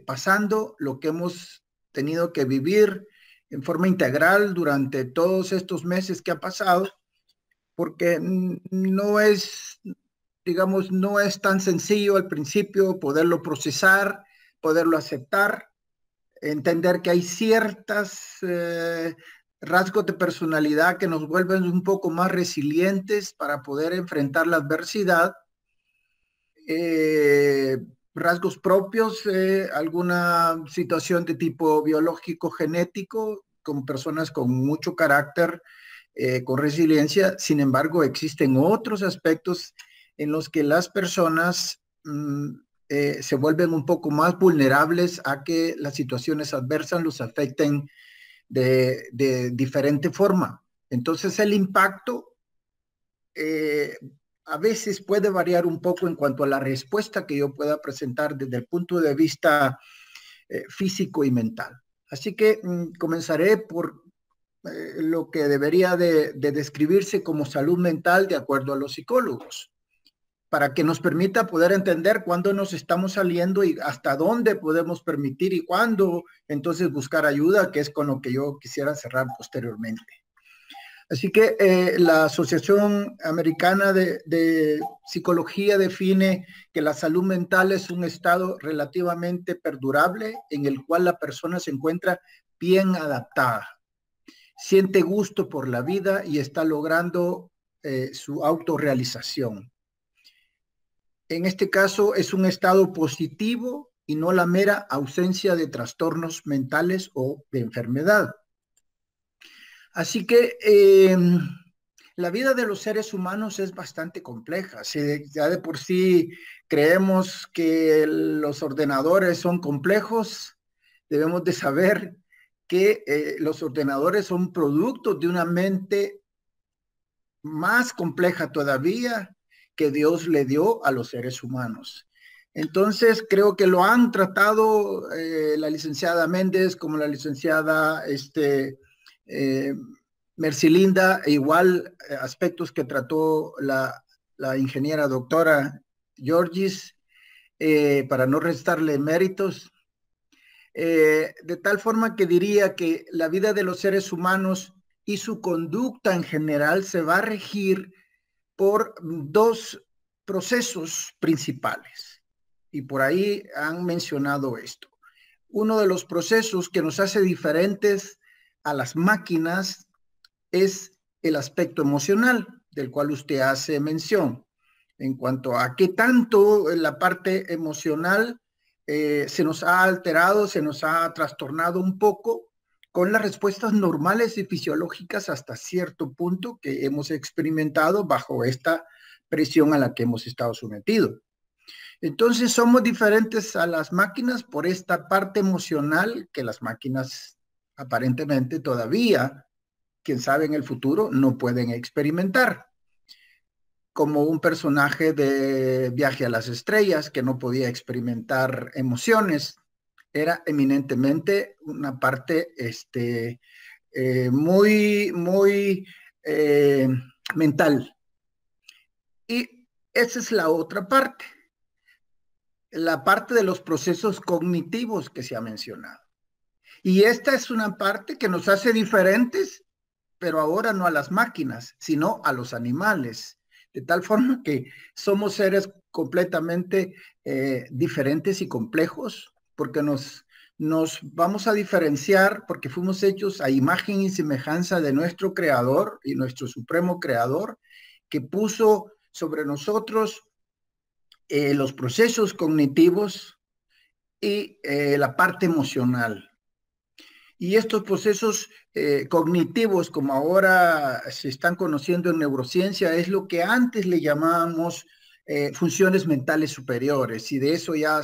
pasando, lo que hemos tenido que vivir en forma integral durante todos estos meses que ha pasado. porque no es, digamos, no es tan sencillo al principio poderlo procesar, poderlo aceptar, entender que hay ciertas rasgos de personalidad que nos vuelven un poco más resilientes para poder enfrentar la adversidad, rasgos propios, alguna situación de tipo biológico, genético, con personas con mucho carácter, con resiliencia. Sin embargo, existen otros aspectos en los que las personas se vuelven un poco más vulnerables a que las situaciones adversas los afecten de diferente forma. Entonces el impacto a veces puede variar un poco en cuanto a la respuesta que yo pueda presentar desde el punto de vista físico y mental. Así que comenzaré por lo que debería de describirse como salud mental de acuerdo a los psicólogos, para que nos permita poder entender cuándo nos estamos saliendo y hasta dónde podemos permitir y cuándo entonces buscar ayuda, que es con lo que yo quisiera cerrar posteriormente. Así que la Asociación Americana de Psicología define que la salud mental es un estado relativamente perdurable en el cual la persona se encuentra bien adaptada, siente gusto por la vida y está logrando su autorrealización. En este caso es un estado positivo y no la mera ausencia de trastornos mentales o de enfermedad. Así que la vida de los seres humanos es bastante compleja. Si ya de por sí creemos que los ordenadores son complejos, debemos de saber que los ordenadores son productos de una mente más compleja todavía que Dios le dio a los seres humanos. Entonces, creo que lo han tratado la licenciada Méndez como la licenciada Mercilinda, e igual aspectos que trató la ingeniera doctora Georgis, para no restarle méritos. De tal forma que diría que la vida de los seres humanos y su conducta en general se va a regir por dos procesos principales, y por ahí han mencionado esto. Uno de los procesos que nos hace diferentes a las máquinas es el aspecto emocional, del cual usted hace mención, en cuanto a qué tanto la parte emocional se nos ha alterado, se nos ha trastornado un poco con las respuestas normales y fisiológicas hasta cierto punto que hemos experimentado bajo esta presión a la que hemos estado sometidos. Entonces somos diferentes a las máquinas por esta parte emocional que las máquinas aparentemente todavía, quién sabe en el futuro, no pueden experimentar. Como un personaje de Viaje a las Estrellas que no podía experimentar emociones. Era eminentemente una parte muy mental. Y esa es la otra parte. La parte de los procesos cognitivos que se ha mencionado. Y esta es una parte que nos hace diferentes, pero ahora no a las máquinas, sino a los animales. De tal forma que somos seres completamente diferentes y complejos, porque nos vamos a diferenciar porque fuimos hechos a imagen y semejanza de nuestro Creador y nuestro Supremo Creador, que puso sobre nosotros los procesos cognitivos y la parte emocional. Y estos procesos cognitivos, como ahora se están conociendo en neurociencia, es lo que antes le llamábamos funciones mentales superiores, y de eso ya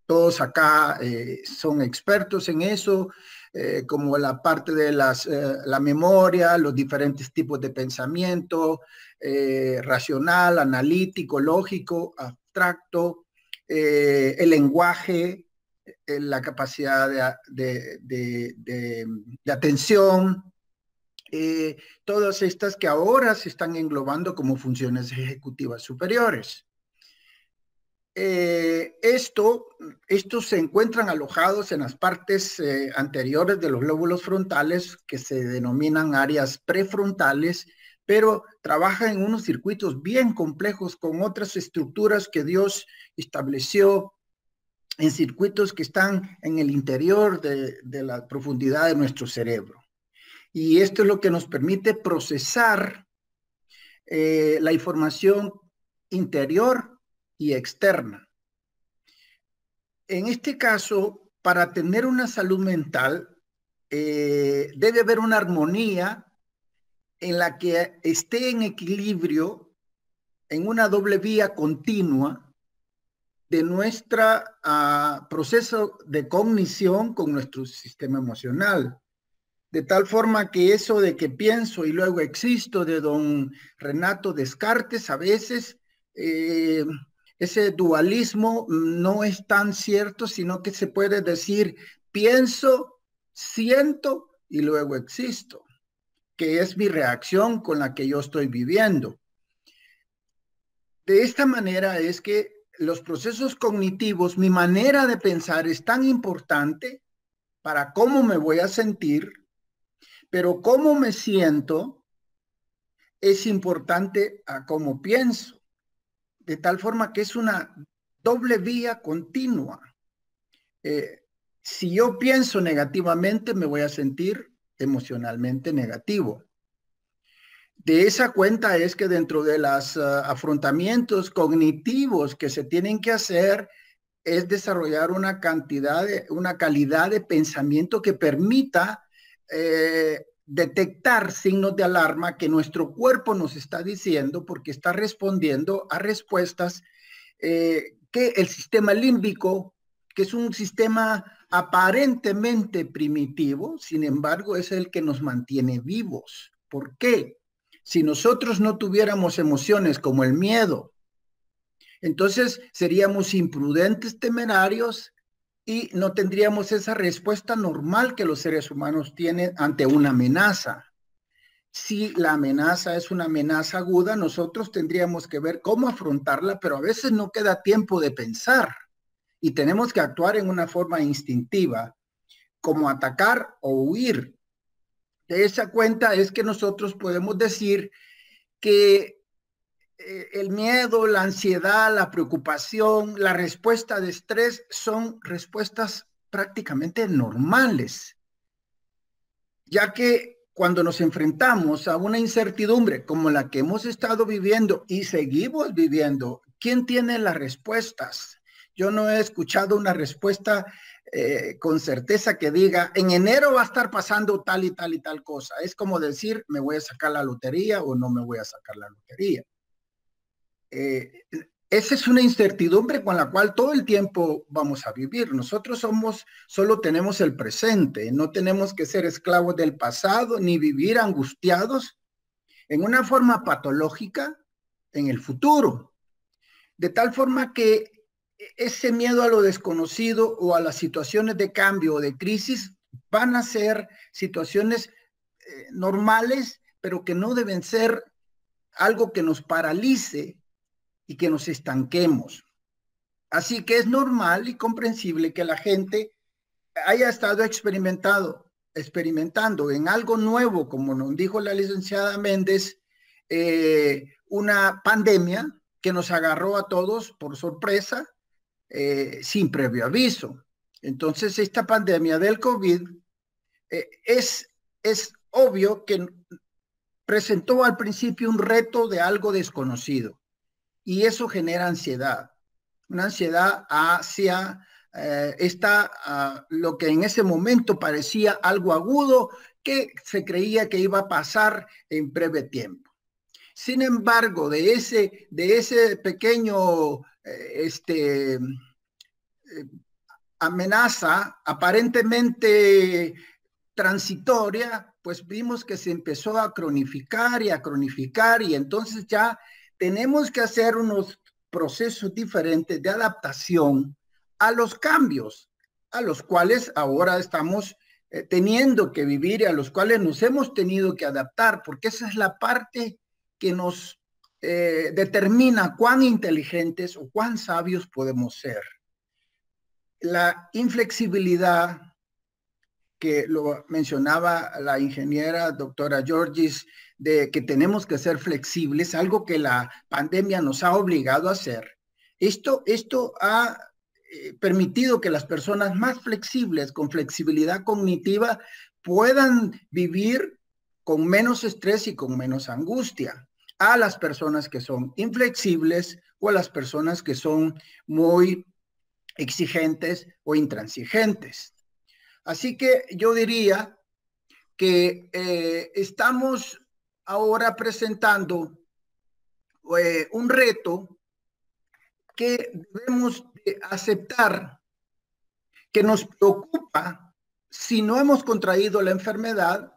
todos acá son expertos en eso, como la parte de la memoria, los diferentes tipos de pensamiento, racional, analítico, lógico, abstracto, el lenguaje, la capacidad de atención, todas estas que ahora se están englobando como funciones ejecutivas superiores. Estos se encuentran alojados en las partes anteriores de los lóbulos frontales, que se denominan áreas prefrontales, pero trabaja en unos circuitos bien complejos con otras estructuras que Dios estableció en circuitos que están en el interior de la profundidad de nuestro cerebro. Y esto es lo que nos permite procesar la información interior y externa. En este caso, para tener una salud mental, debe haber una armonía en la que esté en equilibrio, en una doble vía continua de nuestro proceso de cognición con nuestro sistema emocional. De tal forma que eso de que pienso y luego existo de don Renato Descartes, a veces ese dualismo no es tan cierto, sino que se puede decir pienso, siento y luego existo, que es mi reacción con la que yo estoy viviendo. De esta manera es que los procesos cognitivos, mi manera de pensar es tan importante para cómo me voy a sentir, pero cómo me siento es importante a cómo pienso, de tal forma que es una doble vía continua. Si yo pienso negativamente, me voy a sentir emocionalmente negativo. De esa cuenta es que dentro de los afrontamientos cognitivos que se tienen que hacer es desarrollar una calidad de pensamiento que permita detectar signos de alarma que nuestro cuerpo nos está diciendo porque está respondiendo a respuestas que el sistema límbico, que es un sistema aparentemente primitivo, sin embargo es el que nos mantiene vivos. ¿Por qué? Si nosotros no tuviéramos emociones como el miedo, entonces seríamos imprudentes, temerarios, y no tendríamos esa respuesta normal que los seres humanos tienen ante una amenaza. Si la amenaza es una amenaza aguda, nosotros tendríamos que ver cómo afrontarla, pero a veces no queda tiempo de pensar y tenemos que actuar en una forma instintiva, como atacar o huir. De esa cuenta es que nosotros podemos decir que el miedo, la ansiedad, la preocupación, la respuesta de estrés son respuestas prácticamente normales, ya que cuando nos enfrentamos a una incertidumbre como la que hemos estado viviendo y seguimos viviendo, ¿quién tiene las respuestas? Yo no he escuchado una respuesta con certeza que diga, en enero va a estar pasando tal y tal y tal cosa. Es como decir, me voy a sacar la lotería o no me voy a sacar la lotería. Esa es una incertidumbre con la cual todo el tiempo vamos a vivir. Nosotros solo tenemos el presente, no tenemos que ser esclavos del pasado ni vivir angustiados en una forma patológica en el futuro. De tal forma que ese miedo a lo desconocido o a las situaciones de cambio o de crisis van a ser situaciones normales, pero que no deben ser algo que nos paralice y que nos estanquemos. Así que es normal y comprensible que la gente haya estado experimentando en algo nuevo, como nos dijo la licenciada Méndez, una pandemia que nos agarró a todos por sorpresa, sin previo aviso. Entonces, esta pandemia del COVID es obvio que presentó al principio un reto de algo desconocido. Y eso genera ansiedad, una ansiedad hacia lo que en ese momento parecía algo agudo que se creía que iba a pasar en breve tiempo. Sin embargo, de ese pequeño amenaza aparentemente transitoria, pues vimos que se empezó a cronificar y entonces ya tenemos que hacer unos procesos diferentes de adaptación a los cambios, a los cuales ahora estamos teniendo que vivir y a los cuales nos hemos tenido que adaptar, porque esa es la parte que nos determina cuán inteligentes o cuán sabios podemos ser. La inflexibilidad que lo mencionaba la ingeniera doctora Georgis, de que tenemos que ser flexibles, algo que la pandemia nos ha obligado a hacer. Esto ha permitido que las personas más flexibles, con flexibilidad cognitiva, puedan vivir con menos estrés y con menos angustia, a las personas que son inflexibles o a las personas que son muy exigentes o intransigentes. Así que yo diría que estamos ahora presentando un reto que debemos de aceptar, que nos preocupa si no hemos contraído la enfermedad.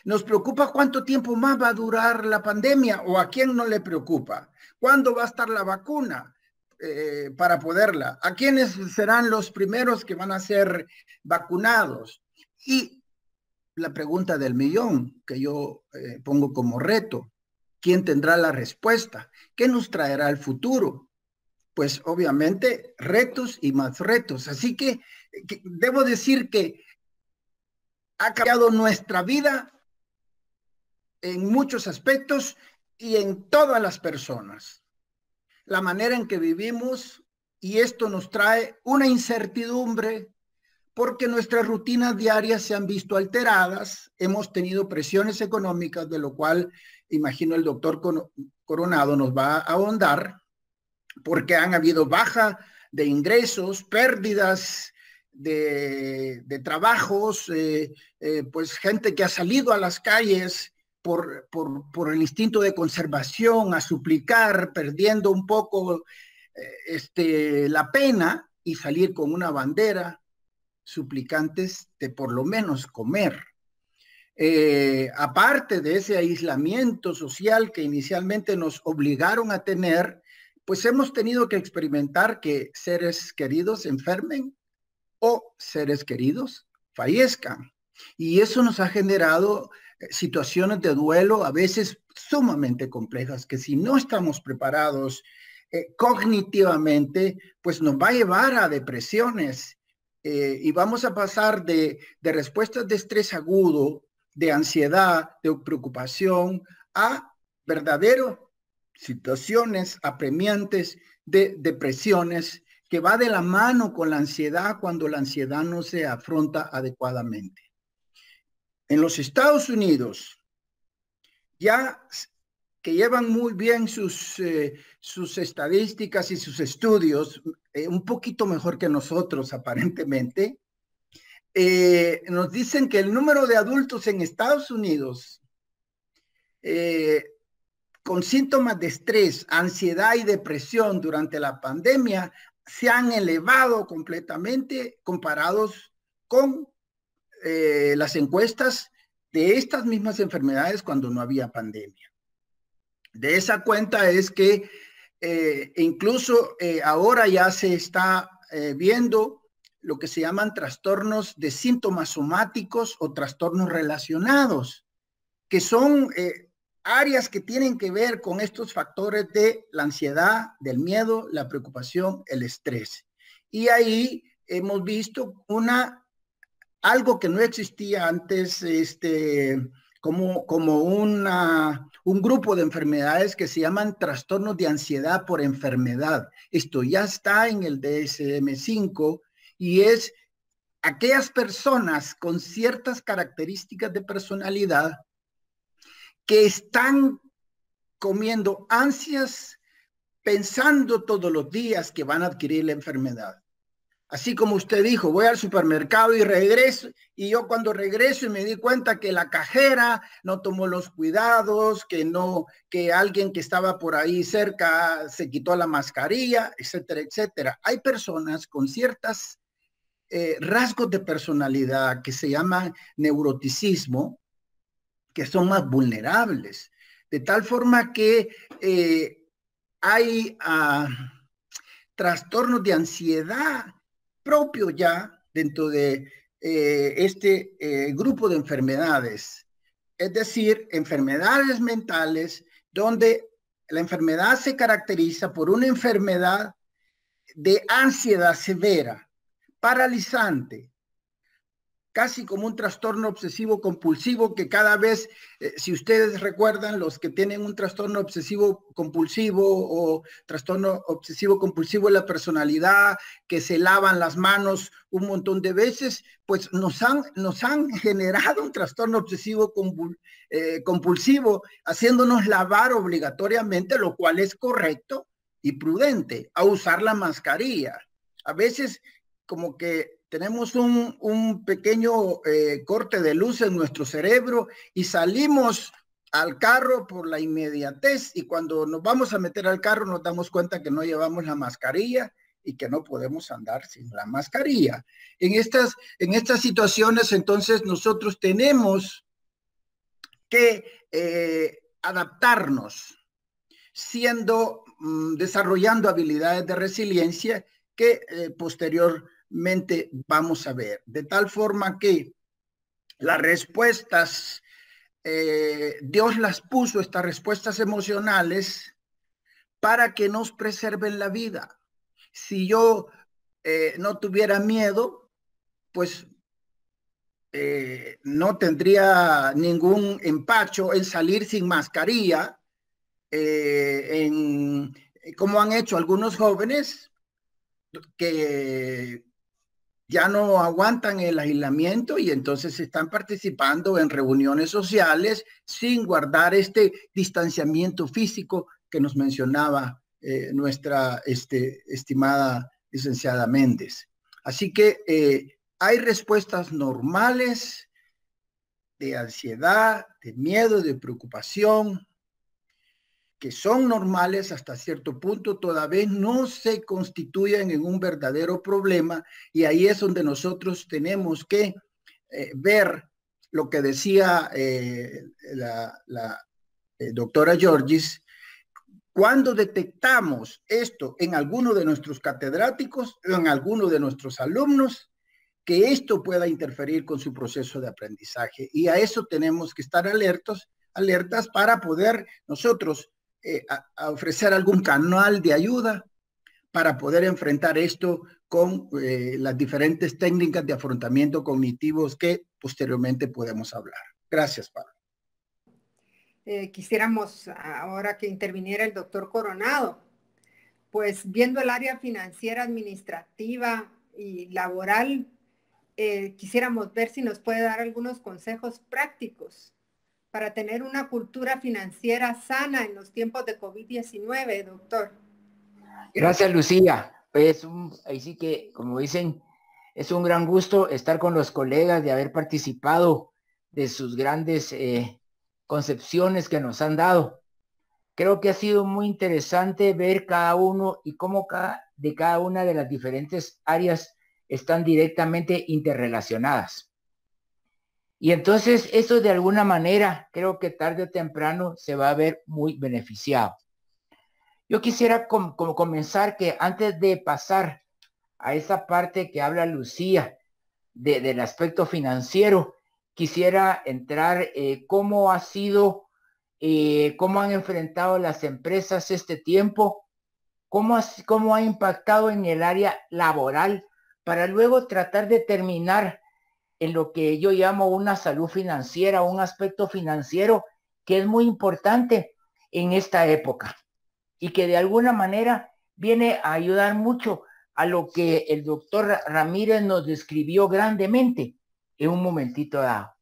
Nos preocupa cuánto tiempo más va a durar la pandemia, o a quién no le preocupa. ¿Cuándo va a estar la vacuna para poderla? ¿A quiénes serán los primeros que van a ser vacunados? Y la pregunta del millón que yo pongo como reto: ¿quién tendrá la respuesta? ¿Qué nos traerá el futuro? Pues obviamente retos y más retos. Así que debo decir que ha cambiado nuestra vida en muchos aspectos y en todas las personas. La manera en que vivimos, y esto nos trae una incertidumbre porque nuestras rutinas diarias se han visto alteradas. Hemos tenido presiones económicas, de lo cual imagino el doctor Coronado nos va a ahondar, porque han habido baja de ingresos, pérdidas de trabajos, pues gente que ha salido a las calles por el instinto de conservación, a suplicar, perdiendo un poco la pena, y salir con una bandera, suplicantes de por lo menos comer. Aparte de ese aislamiento social que inicialmente nos obligaron a tener, pues hemos tenido que experimentar que seres queridos enfermen o seres queridos fallezcan. Y eso nos ha generado situaciones de duelo a veces sumamente complejas, que si no estamos preparados cognitivamente, pues nos va a llevar a depresiones, y vamos a pasar de respuestas de estrés agudo, de ansiedad, de preocupación, a verdaderas situaciones apremiantes de depresiones, que va de la mano con la ansiedad cuando la ansiedad no se afronta adecuadamente. En los Estados Unidos, ya que llevan muy bien sus estadísticas y sus estudios, un poquito mejor que nosotros aparentemente, nos dicen que el número de adultos en Estados Unidos con síntomas de estrés, ansiedad y depresión durante la pandemia se han elevado completamente comparados con las encuestas de estas mismas enfermedades cuando no había pandemia. De esa cuenta es que incluso ahora ya se está viendo lo que se llaman trastornos de síntomas somáticos o trastornos relacionados, que son áreas que tienen que ver con estos factores de la ansiedad, del miedo, la preocupación, el estrés. Y ahí hemos visto algo que no existía antes, como un grupo de enfermedades que se llaman trastornos de ansiedad por enfermedad. Esto ya está en el DSM-5 y es aquellas personas con ciertas características de personalidad que están comiendo ansias, pensando todos los días que van a adquirir la enfermedad. Así como usted dijo, voy al supermercado y regreso, y yo cuando regreso y me di cuenta que la cajera no tomó los cuidados, que alguien que estaba por ahí cerca se quitó la mascarilla, etcétera, etcétera. Hay personas con ciertas rasgos de personalidad que se llaman neuroticismo, que son más vulnerables, de tal forma que hay trastornos de ansiedad propio ya dentro de este grupo de enfermedades, es decir, enfermedades mentales donde la enfermedad se caracteriza por una enfermedad de ansiedad severa, paralizante, casi como un trastorno obsesivo compulsivo que cada vez, si ustedes recuerdan, los que tienen un trastorno obsesivo compulsivo o trastorno obsesivo compulsivo de la personalidad, que se lavan las manos un montón de veces, pues nos han generado un trastorno obsesivo compulsivo, haciéndonos lavar obligatoriamente, lo cual es correcto y prudente, a usar la mascarilla. A veces como que tenemos un pequeño corte de luz en nuestro cerebro y salimos al carro por la inmediatez, y cuando nos vamos a meter al carro nos damos cuenta que no llevamos la mascarilla y que no podemos andar sin la mascarilla. En estas situaciones, entonces, nosotros tenemos que adaptarnos, desarrollando habilidades de resiliencia que posteriormente vamos a ver, de tal forma que las respuestas, Dios las puso, estas respuestas emocionales, para que nos preserven la vida. Si yo no tuviera miedo, pues no tendría ningún empacho en salir sin mascarilla, como han hecho algunos jóvenes que ya no aguantan el aislamiento y entonces están participando en reuniones sociales sin guardar este distanciamiento físico que nos mencionaba nuestra estimada licenciada Méndez. Así que hay respuestas normales de ansiedad, de miedo, de preocupación, que son normales hasta cierto punto, todavía no se constituyen en un verdadero problema, y ahí es donde nosotros tenemos que ver lo que decía la doctora Georgis. Cuando detectamos esto en alguno de nuestros catedráticos, en alguno de nuestros alumnos, que esto pueda interferir con su proceso de aprendizaje, y a eso tenemos que estar alertas para poder nosotros a ofrecer algún canal de ayuda para poder enfrentar esto con las diferentes técnicas de afrontamiento cognitivos que posteriormente podemos hablar. Gracias, Pablo. Quisiéramos ahora que interviniera el doctor Coronado, pues viendo el área financiera, administrativa y laboral, quisiéramos ver si nos puede dar algunos consejos prácticos para tener una cultura financiera sana en los tiempos de COVID-19, doctor. Gracias, Lucía. Pues ahí sí que, como dicen, es un gran gusto estar con los colegas, de haber participado de sus grandes concepciones que nos han dado. Creo que ha sido muy interesante ver cada uno y cómo cada una de las diferentes áreas están directamente interrelacionadas. Y entonces eso de alguna manera creo que tarde o temprano se va a ver muy beneficiado. Yo quisiera comenzar que antes de pasar a esa parte que habla Lucía del aspecto financiero, quisiera entrar cómo ha sido, cómo han enfrentado las empresas este tiempo, cómo ha impactado en el área laboral, para luego tratar de terminar en lo que yo llamo una salud financiera, un aspecto financiero que es muy importante en esta época y que de alguna manera viene a ayudar mucho a lo que el doctor Ramírez nos describió grandemente en un momentito dado.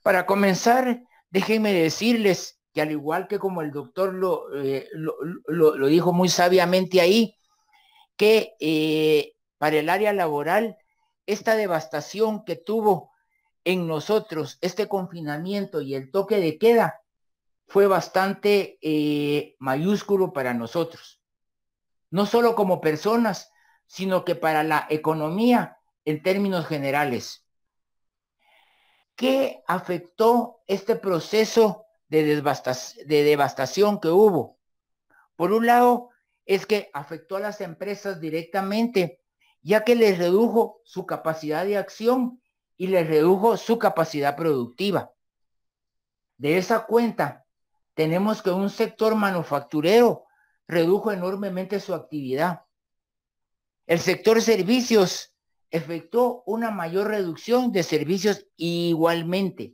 Para comenzar, déjenme decirles que al igual que como el doctor lo dijo muy sabiamente ahí, que para el área laboral, esta devastación que tuvo en nosotros este confinamiento y el toque de queda fue bastante mayúsculo para nosotros, no solo como personas, sino que para la economía en términos generales. ¿Qué afectó este proceso de devastación que hubo? Por un lado, es que afectó a las empresas directamente, ya que les redujo su capacidad de acción y les redujo su capacidad productiva. De esa cuenta, tenemos que un sector manufacturero redujo enormemente su actividad. El sector servicios efectuó una mayor reducción de servicios igualmente.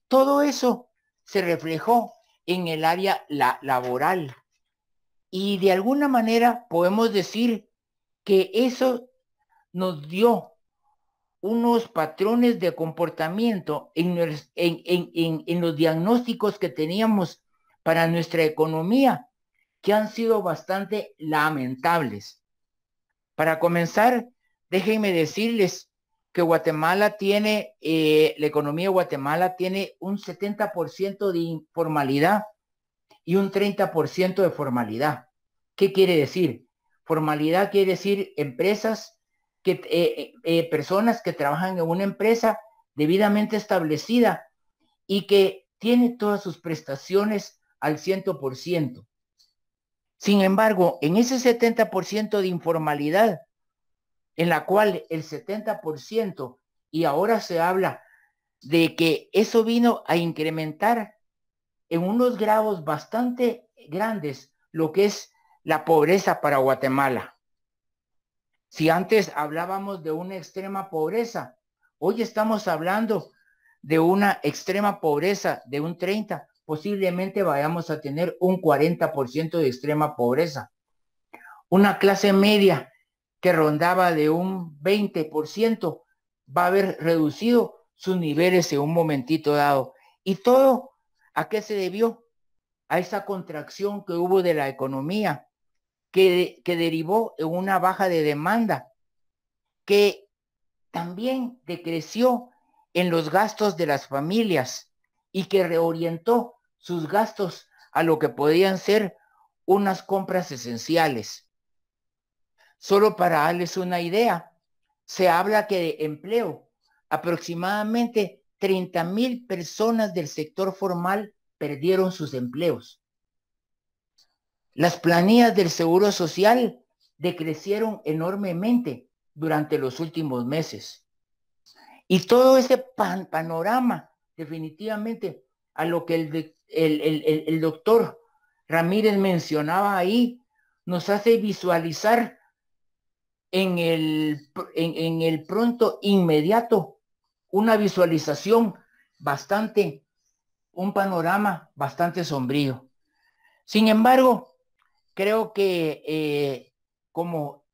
Todo eso se reflejó en el área laboral. Y de alguna manera podemos decir que eso nos dio unos patrones de comportamiento en los diagnósticos que teníamos para nuestra economía que han sido bastante lamentables. Para comenzar, déjenme decirles que Guatemala tiene, la economía de Guatemala tiene un 70% de informalidad y un 30% de formalidad. ¿Qué quiere decir? Formalidad quiere decir empresas, personas que trabajan en una empresa debidamente establecida y que tiene todas sus prestaciones al 100%. Sin embargo, en ese 70% de informalidad, en la cual el 70%, y ahora se habla de que eso vino a incrementar en unos grados bastante grandes lo que es la pobreza para Guatemala. Si antes hablábamos de una extrema pobreza, hoy estamos hablando de una extrema pobreza de un 30%, posiblemente vayamos a tener un 40% de extrema pobreza. Una clase media que rondaba de un 20% va a haber reducido sus niveles en un momentito dado. ¿Y todo a qué se debió? A esa contracción que hubo de la economía, que derivó en una baja de demanda, que también decreció en los gastos de las familias y que reorientó sus gastos a lo que podían ser unas compras esenciales. Solo para darles una idea, se habla que de empleo, aproximadamente 30,000 personas del sector formal perdieron sus empleos. Las planillas del Seguro Social decrecieron enormemente durante los últimos meses. Y todo ese panorama, definitivamente, a lo que el doctor Ramírez mencionaba ahí, nos hace visualizar en el pronto inmediato una visualización un panorama bastante sombrío. Sin embargo, creo que como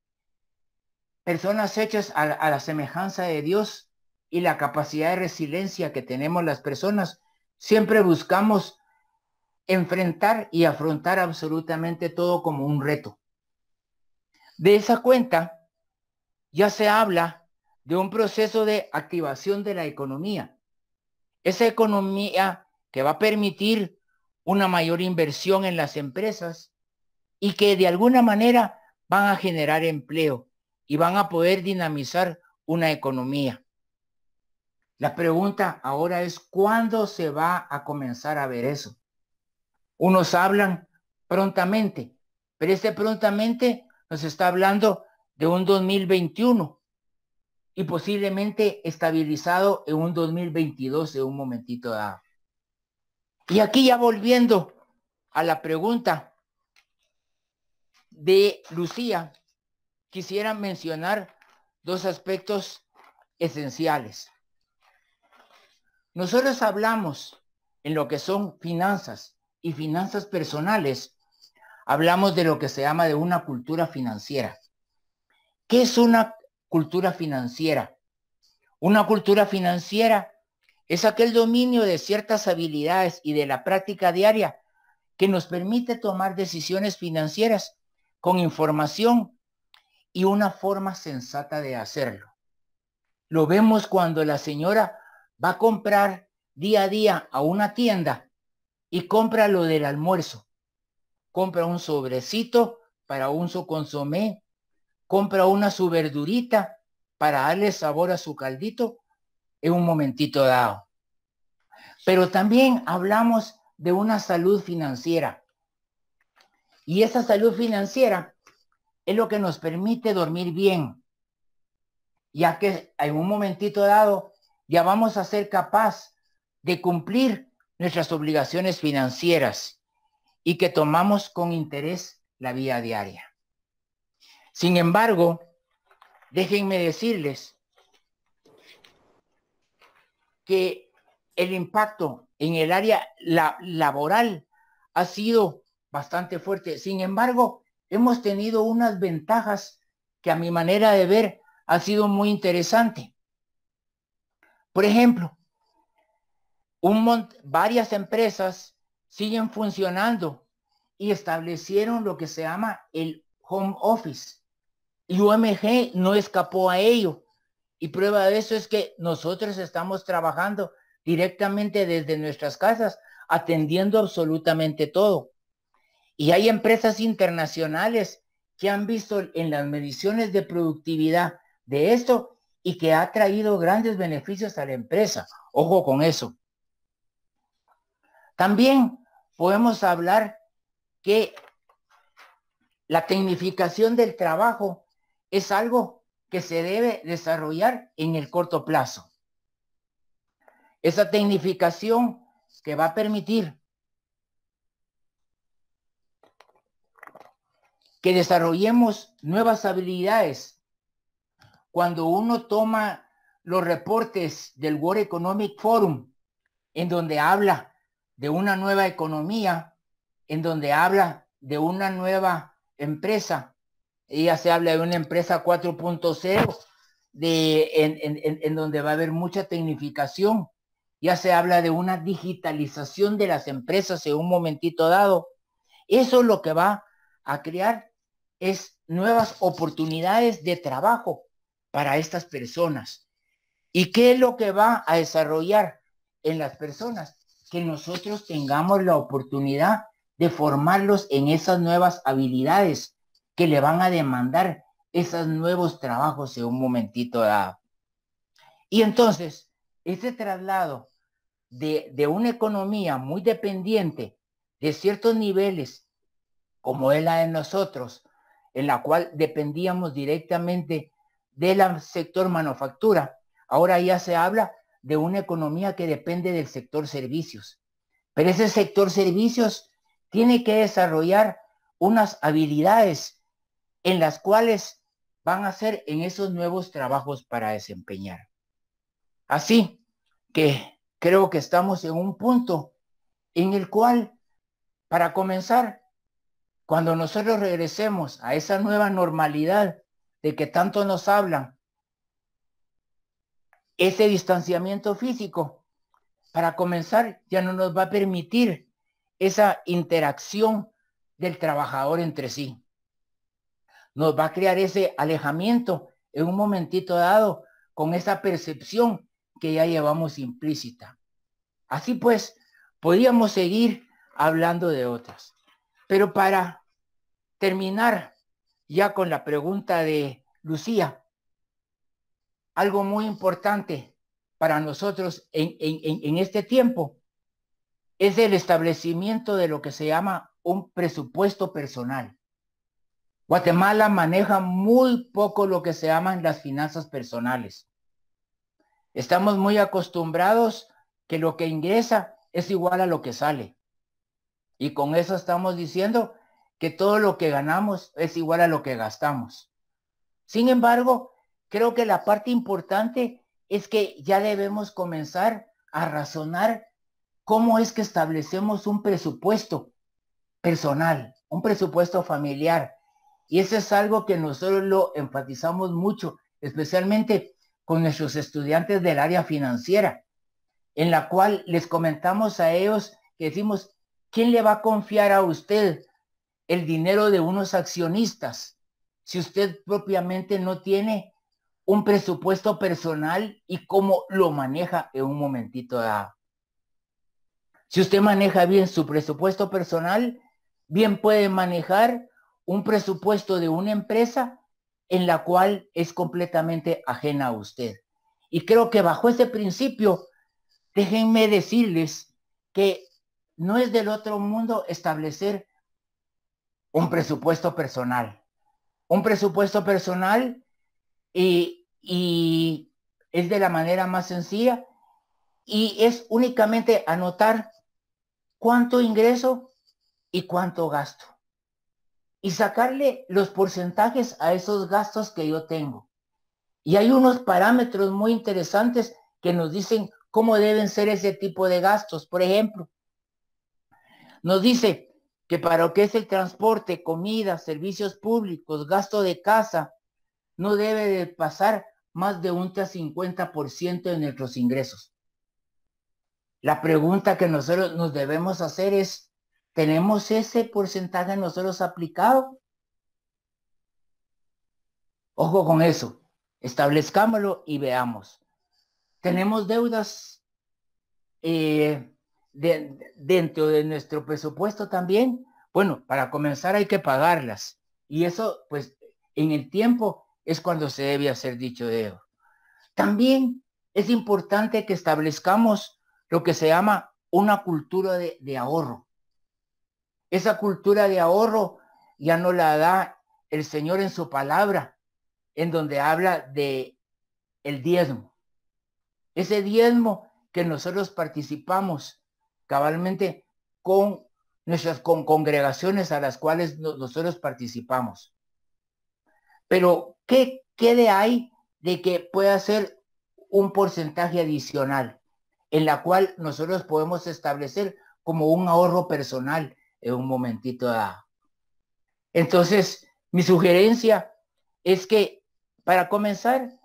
personas hechas a la semejanza de Dios y la capacidad de resiliencia que tenemos las personas, siempre buscamos enfrentar y afrontar absolutamente todo como un reto. De esa cuenta, ya se habla de un proceso de activación de la economía. Esa economía que va a permitir una mayor inversión en las empresas y que de alguna manera van a generar empleo y van a poder dinamizar una economía. La pregunta ahora es, ¿cuándo se va a comenzar a ver eso? Unos hablan prontamente, pero prontamente nos está hablando de un 2021 y posiblemente estabilizado en un 2022 en un momentito dado. Y aquí ya volviendo a la pregunta de Lucía, quisiera mencionar dos aspectos esenciales. Nosotros hablamos en lo que son finanzas y finanzas personales, hablamos de lo que se llama de una cultura financiera. ¿Qué es una cultura financiera? Una cultura financiera es aquel dominio de ciertas habilidades y de la práctica diaria que nos permite tomar decisiones financieras con información y una forma sensata de hacerlo. Lo vemos cuando la señora va a comprar día a día a una tienda y compra lo del almuerzo. Compra un sobrecito para un su consomé, compra su verdurita para darle sabor a su caldito en un momentito dado. Pero también hablamos de una salud financiera. Y esa salud financiera es lo que nos permite dormir bien, ya que en un momentito dado ya vamos a ser capaz de cumplir nuestras obligaciones financieras y que tomamos con interés la vida diaria. Sin embargo, déjenme decirles que el impacto en el área laboral ha sido bastante fuerte. Sin embargo, hemos tenido unas ventajas que a mi manera de ver ha sido muy interesante. Por ejemplo, varias empresas siguen funcionando y establecieron lo que se llama el home office. Y UMG no escapó a ello. Y prueba de eso es que nosotros estamos trabajando directamente desde nuestras casas, atendiendo absolutamente todo. Y hay empresas internacionales que han visto en las mediciones de productividad de esto y que ha traído grandes beneficios a la empresa. Ojo con eso. También podemos hablar que la tecnificación del trabajo es algo que se debe desarrollar en el corto plazo. Esa tecnificación que va a permitir que desarrollemos nuevas habilidades. Cuando uno toma los reportes del World Economic Forum, en donde habla de una nueva economía, en donde habla de una nueva empresa, ya se habla de una empresa 4.0, en donde va a haber mucha tecnificación, ya se habla de una digitalización de las empresas en un momentito dado. Eso lo que va a crear es nuevas oportunidades de trabajo para estas personas. ¿Y qué es lo que va a desarrollar en las personas? Que nosotros tengamos la oportunidad de formarlos en esas nuevas habilidades que le van a demandar esos nuevos trabajos en un momentito dado. Y entonces, ese traslado de una economía muy dependiente de ciertos niveles, como es la de nosotros, en la cual dependíamos directamente del sector manufactura, ahora ya se habla de una economía que depende del sector servicios. Pero ese sector servicios tiene que desarrollar unas habilidades en las cuales van a ser en esos nuevos trabajos para desempeñar. Así que creo que estamos en un punto en el cual, para comenzar, cuando nosotros regresemos a esa nueva normalidad de que tanto nos hablan, ese distanciamiento físico, para comenzar, ya no nos va a permitir esa interacción del trabajador entre sí. Nos va a crear ese alejamiento en un momentito dado con esa percepción que ya llevamos implícita. Así pues, podríamos seguir hablando de otras. Pero para terminar ya con la pregunta de Lucía, algo muy importante para nosotros en este tiempo es el establecimiento de lo que se llama un presupuesto personal. Guatemala maneja muy poco lo que se llaman las finanzas personales. Estamos muy acostumbrados que lo que ingresa es igual a lo que sale. Y con eso estamos diciendo que todo lo que ganamos es igual a lo que gastamos. Sin embargo, creo que la parte importante es que ya debemos comenzar a razonar cómo es que establecemos un presupuesto personal, un presupuesto familiar. Y eso es algo que nosotros lo enfatizamos mucho, especialmente con nuestros estudiantes del área financiera, en la cual les comentamos a ellos que decimos, ¿quién le va a confiar a usted el dinero de unos accionistas si usted propiamente no tiene un presupuesto personal y cómo lo maneja en un momentito dado? Si usted maneja bien su presupuesto personal, bien puede manejar un presupuesto de una empresa en la cual es completamente ajena a usted. Y creo que bajo ese principio, déjenme decirles que no es del otro mundo establecer un presupuesto personal. Un presupuesto personal y es de la manera más sencilla y es únicamente anotar cuánto ingreso y cuánto gasto. Y sacarle los porcentajes a esos gastos que yo tengo. Y hay unos parámetros muy interesantes que nos dicen cómo deben ser ese tipo de gastos. Por ejemplo, nos dice que para lo que es el transporte, comida, servicios públicos, gasto de casa, no debe de pasar más de un 50% de nuestros ingresos. La pregunta que nosotros nos debemos hacer es, ¿tenemos ese porcentaje nosotros aplicado? Ojo con eso, establezcámoslo y veamos. ¿Tenemos deudas dentro de nuestro presupuesto también? Bueno, para comenzar hay que pagarlas. Y eso, pues, en el tiempo es cuando se debe hacer dicho de ello. También es importante que establezcamos lo que se llama una cultura de ahorro. Esa cultura de ahorro ya no la da el Señor en su palabra, en donde habla de el diezmo. Ese diezmo que nosotros participamos cabalmente con nuestras congregaciones a las cuales nosotros participamos. Pero, ¿qué de ahí de que pueda ser un porcentaje adicional en la cual nosotros podemos establecer como un ahorro personal en un momentito dado? Entonces, mi sugerencia es que, para comenzar,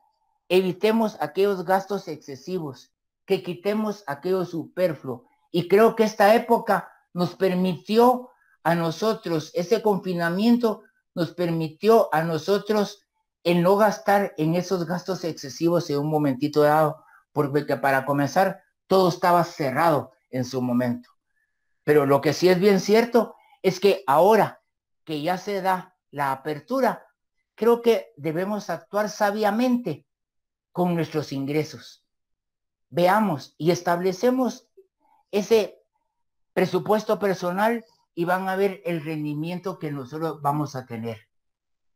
evitemos aquellos gastos excesivos, que quitemos aquello superfluo. Y creo que esta época nos permitió a nosotros, ese confinamiento nos permitió a nosotros el no gastar en esos gastos excesivos en un momentito dado, porque para comenzar todo estaba cerrado en su momento. Pero lo que sí es bien cierto es que ahora que ya se da la apertura, creo que debemos actuar sabiamente con nuestros ingresos. Veamos y establecemos ese presupuesto personal y van a ver el rendimiento que nosotros vamos a tener.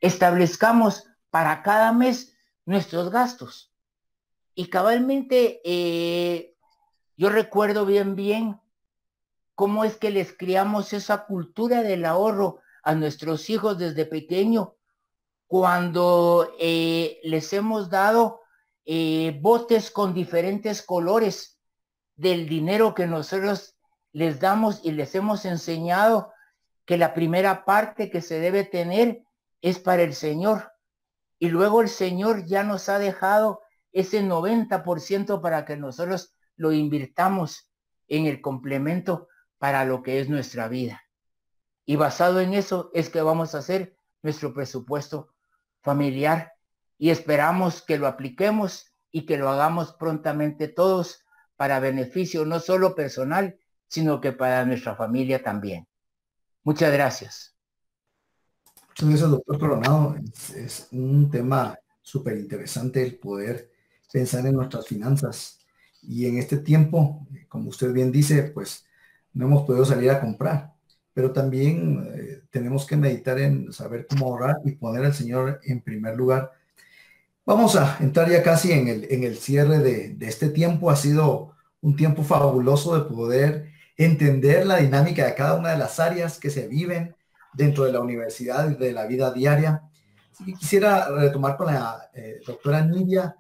Establezcamos para cada mes nuestros gastos. Y cabalmente yo recuerdo bien cómo es que les criamos esa cultura del ahorro a nuestros hijos desde pequeño, cuando les hemos dado botes con diferentes colores del dinero que nosotros les damos y les hemos enseñado que la primera parte que se debe tener es para el Señor. Y luego el Señor ya nos ha dejado ese 90% para que nosotros lo invirtamos en el complemento para lo que es nuestra vida. Y basado en eso es que vamos a hacer nuestro presupuesto familiar y esperamos que lo apliquemos y que lo hagamos prontamente todos para beneficio no solo personal, sino que para nuestra familia también. Muchas gracias. Muchas gracias, doctor Coronado. Es un tema súper interesante el poder pensar en nuestras finanzas. Y en este tiempo, como usted bien dice, pues no hemos podido salir a comprar, pero también tenemos que meditar en saber cómo ahorrar y poner al Señor en primer lugar. Vamos a entrar ya casi en el cierre de este tiempo. Ha sido un tiempo fabuloso de poder entender la dinámica de cada una de las áreas que se viven dentro de la universidad y de la vida diaria. Así que quisiera retomar con la doctora Nidia.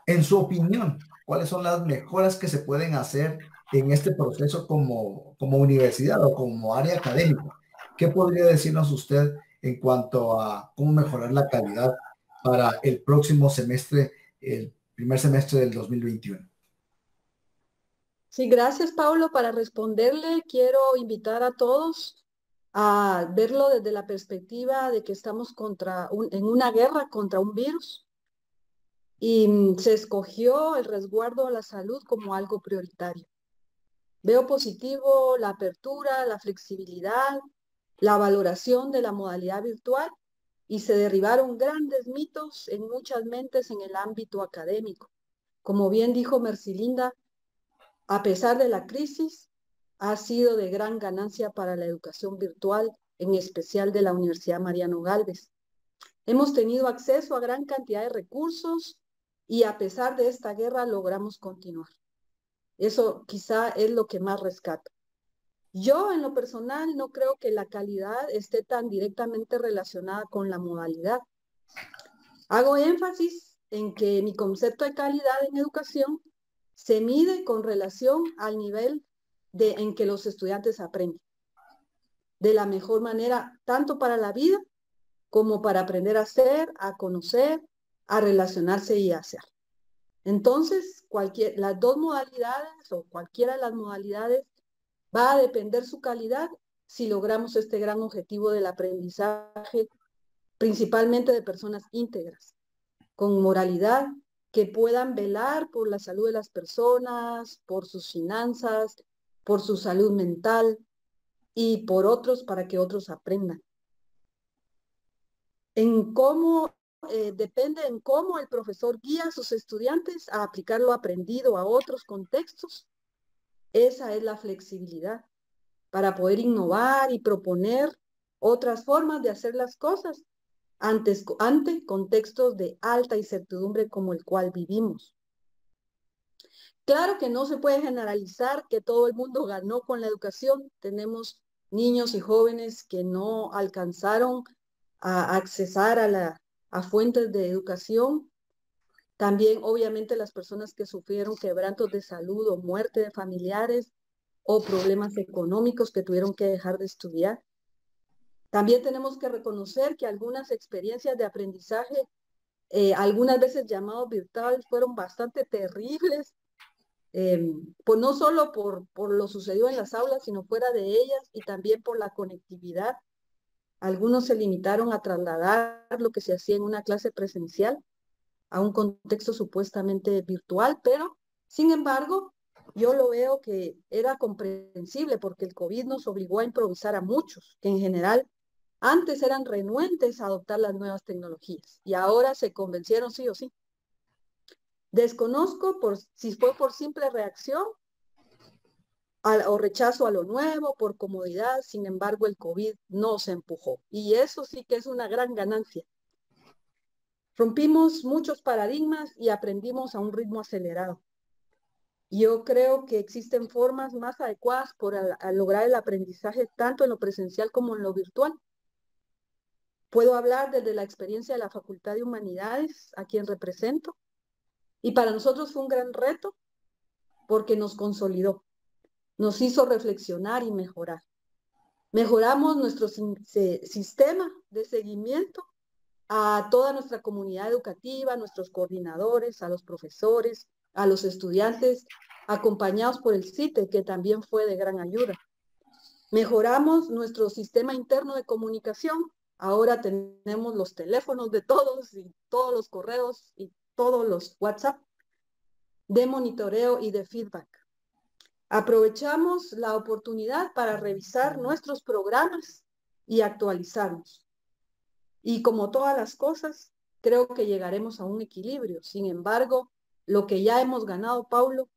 En su opinión, ¿cuáles son las mejoras que se pueden hacer en este proceso como universidad o como área académica? ¿Qué podría decirnos usted en cuanto a cómo mejorar la calidad para el próximo semestre, el primer semestre del 2021? Sí, gracias, Paulo. Para responderle, quiero invitar a todos a verlo desde la perspectiva de que estamos en una guerra contra un virus y se escogió el resguardo a la salud como algo prioritario. Veo positivo la apertura, la flexibilidad, la valoración de la modalidad virtual y se derribaron grandes mitos en muchas mentes en el ámbito académico. Como bien dijo Mercilinda, a pesar de la crisis, ha sido de gran ganancia para la educación virtual, en especial de la Universidad Mariano Gálvez. Hemos tenido acceso a gran cantidad de recursos y a pesar de esta guerra logramos continuar. Eso quizá es lo que más rescato. Yo en lo personal no creo que la calidad esté tan directamente relacionada con la modalidad. Hago énfasis en que mi concepto de calidad en educación se mide con relación al nivel en que los estudiantes aprenden de la mejor manera, tanto para la vida como para aprender a hacer, a conocer, a relacionarse y a hacer. Entonces, las dos modalidades o cualquiera de las modalidades va a depender su calidad si logramos este gran objetivo del aprendizaje, principalmente de personas íntegras, con moralidad, que puedan velar por la salud de las personas, por sus finanzas, por su salud mental y por otros para que otros aprendan. Depende en cómo el profesor guía a sus estudiantes a aplicar lo aprendido a otros contextos. Esa es la flexibilidad para poder innovar y proponer otras formas de hacer las cosas ante contextos de alta incertidumbre como el cual vivimos. Claro que no se puede generalizar que todo el mundo ganó con la educación. Tenemos niños y jóvenes que no alcanzaron a accesar a fuentes de educación. También, obviamente, las personas que sufrieron quebrantos de salud o muerte de familiares o problemas económicos que tuvieron que dejar de estudiar. También tenemos que reconocer que algunas experiencias de aprendizaje, algunas veces llamados virtuales, fueron bastante terribles, pues no solo por lo sucedido en las aulas, sino fuera de ellas, y también por la conectividad. Algunos se limitaron a trasladar lo que se hacía en una clase presencial a un contexto supuestamente virtual, pero sin embargo, yo lo veo que era comprensible porque el COVID nos obligó a improvisar a muchos, que en general antes eran renuentes a adoptar las nuevas tecnologías y ahora se convencieron sí o sí. Desconozco si fue por simple reacción o rechazo a lo nuevo, por comodidad. Sin embargo, el COVID no se empujó y eso sí que es una gran ganancia. Rompimos muchos paradigmas y aprendimos a un ritmo acelerado. Yo creo que existen formas más adecuadas para lograr el aprendizaje tanto en lo presencial como en lo virtual. Puedo hablar desde la experiencia de la Facultad de Humanidades, a quien represento, y para nosotros fue un gran reto porque nos consolidó, nos hizo reflexionar y mejorar. Mejoramos nuestro sistema de seguimiento a toda nuestra comunidad educativa, a nuestros coordinadores, a los profesores, a los estudiantes, acompañados por el CITE, que también fue de gran ayuda. Mejoramos nuestro sistema interno de comunicación. Ahora tenemos los teléfonos de todos y todos los correos y todos los WhatsApp de monitoreo y de feedback. Aprovechamos la oportunidad para revisar nuestros programas y actualizarnos. Y como todas las cosas, creo que llegaremos a un equilibrio. Sin embargo, lo que ya hemos ganado, Paulo,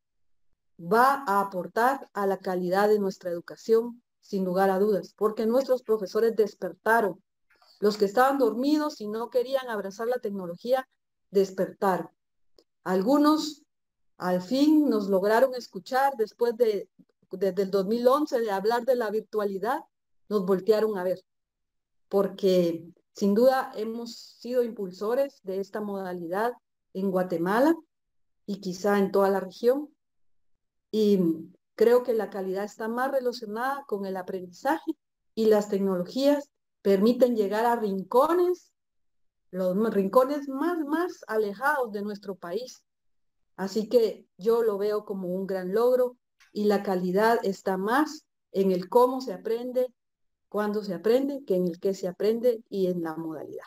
va a aportar a la calidad de nuestra educación, sin lugar a dudas, porque nuestros profesores despertaron. Los que estaban dormidos y no querían abrazar la tecnología, despertaron. Algunos al fin nos lograron escuchar después desde el 2011 de hablar de la virtualidad, nos voltearon a ver, porque sin duda hemos sido impulsores de esta modalidad en Guatemala y quizá en toda la región. Y creo que la calidad está más relacionada con el aprendizaje y las tecnologías permiten llegar a rincones, los rincones más alejados de nuestro país. Así que yo lo veo como un gran logro y la calidad está más en el cómo se aprende, cuándo se aprende, que en el qué se aprende y en la modalidad.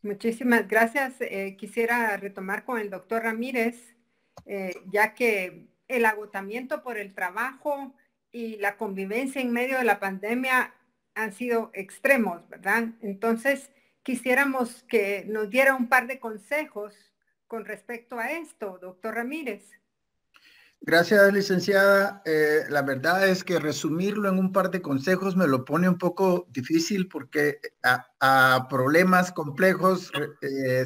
Muchísimas gracias. Quisiera retomar con el doctor Ramírez, ya que el agotamiento por el trabajo y la convivencia en medio de la pandemia han sido extremos, ¿verdad? Entonces, quisiéramos que nos diera un par de consejos con respecto a esto, doctor Ramírez. Gracias, licenciada. La verdad es que resumirlo en un par de consejos me lo pone un poco difícil porque a problemas complejos,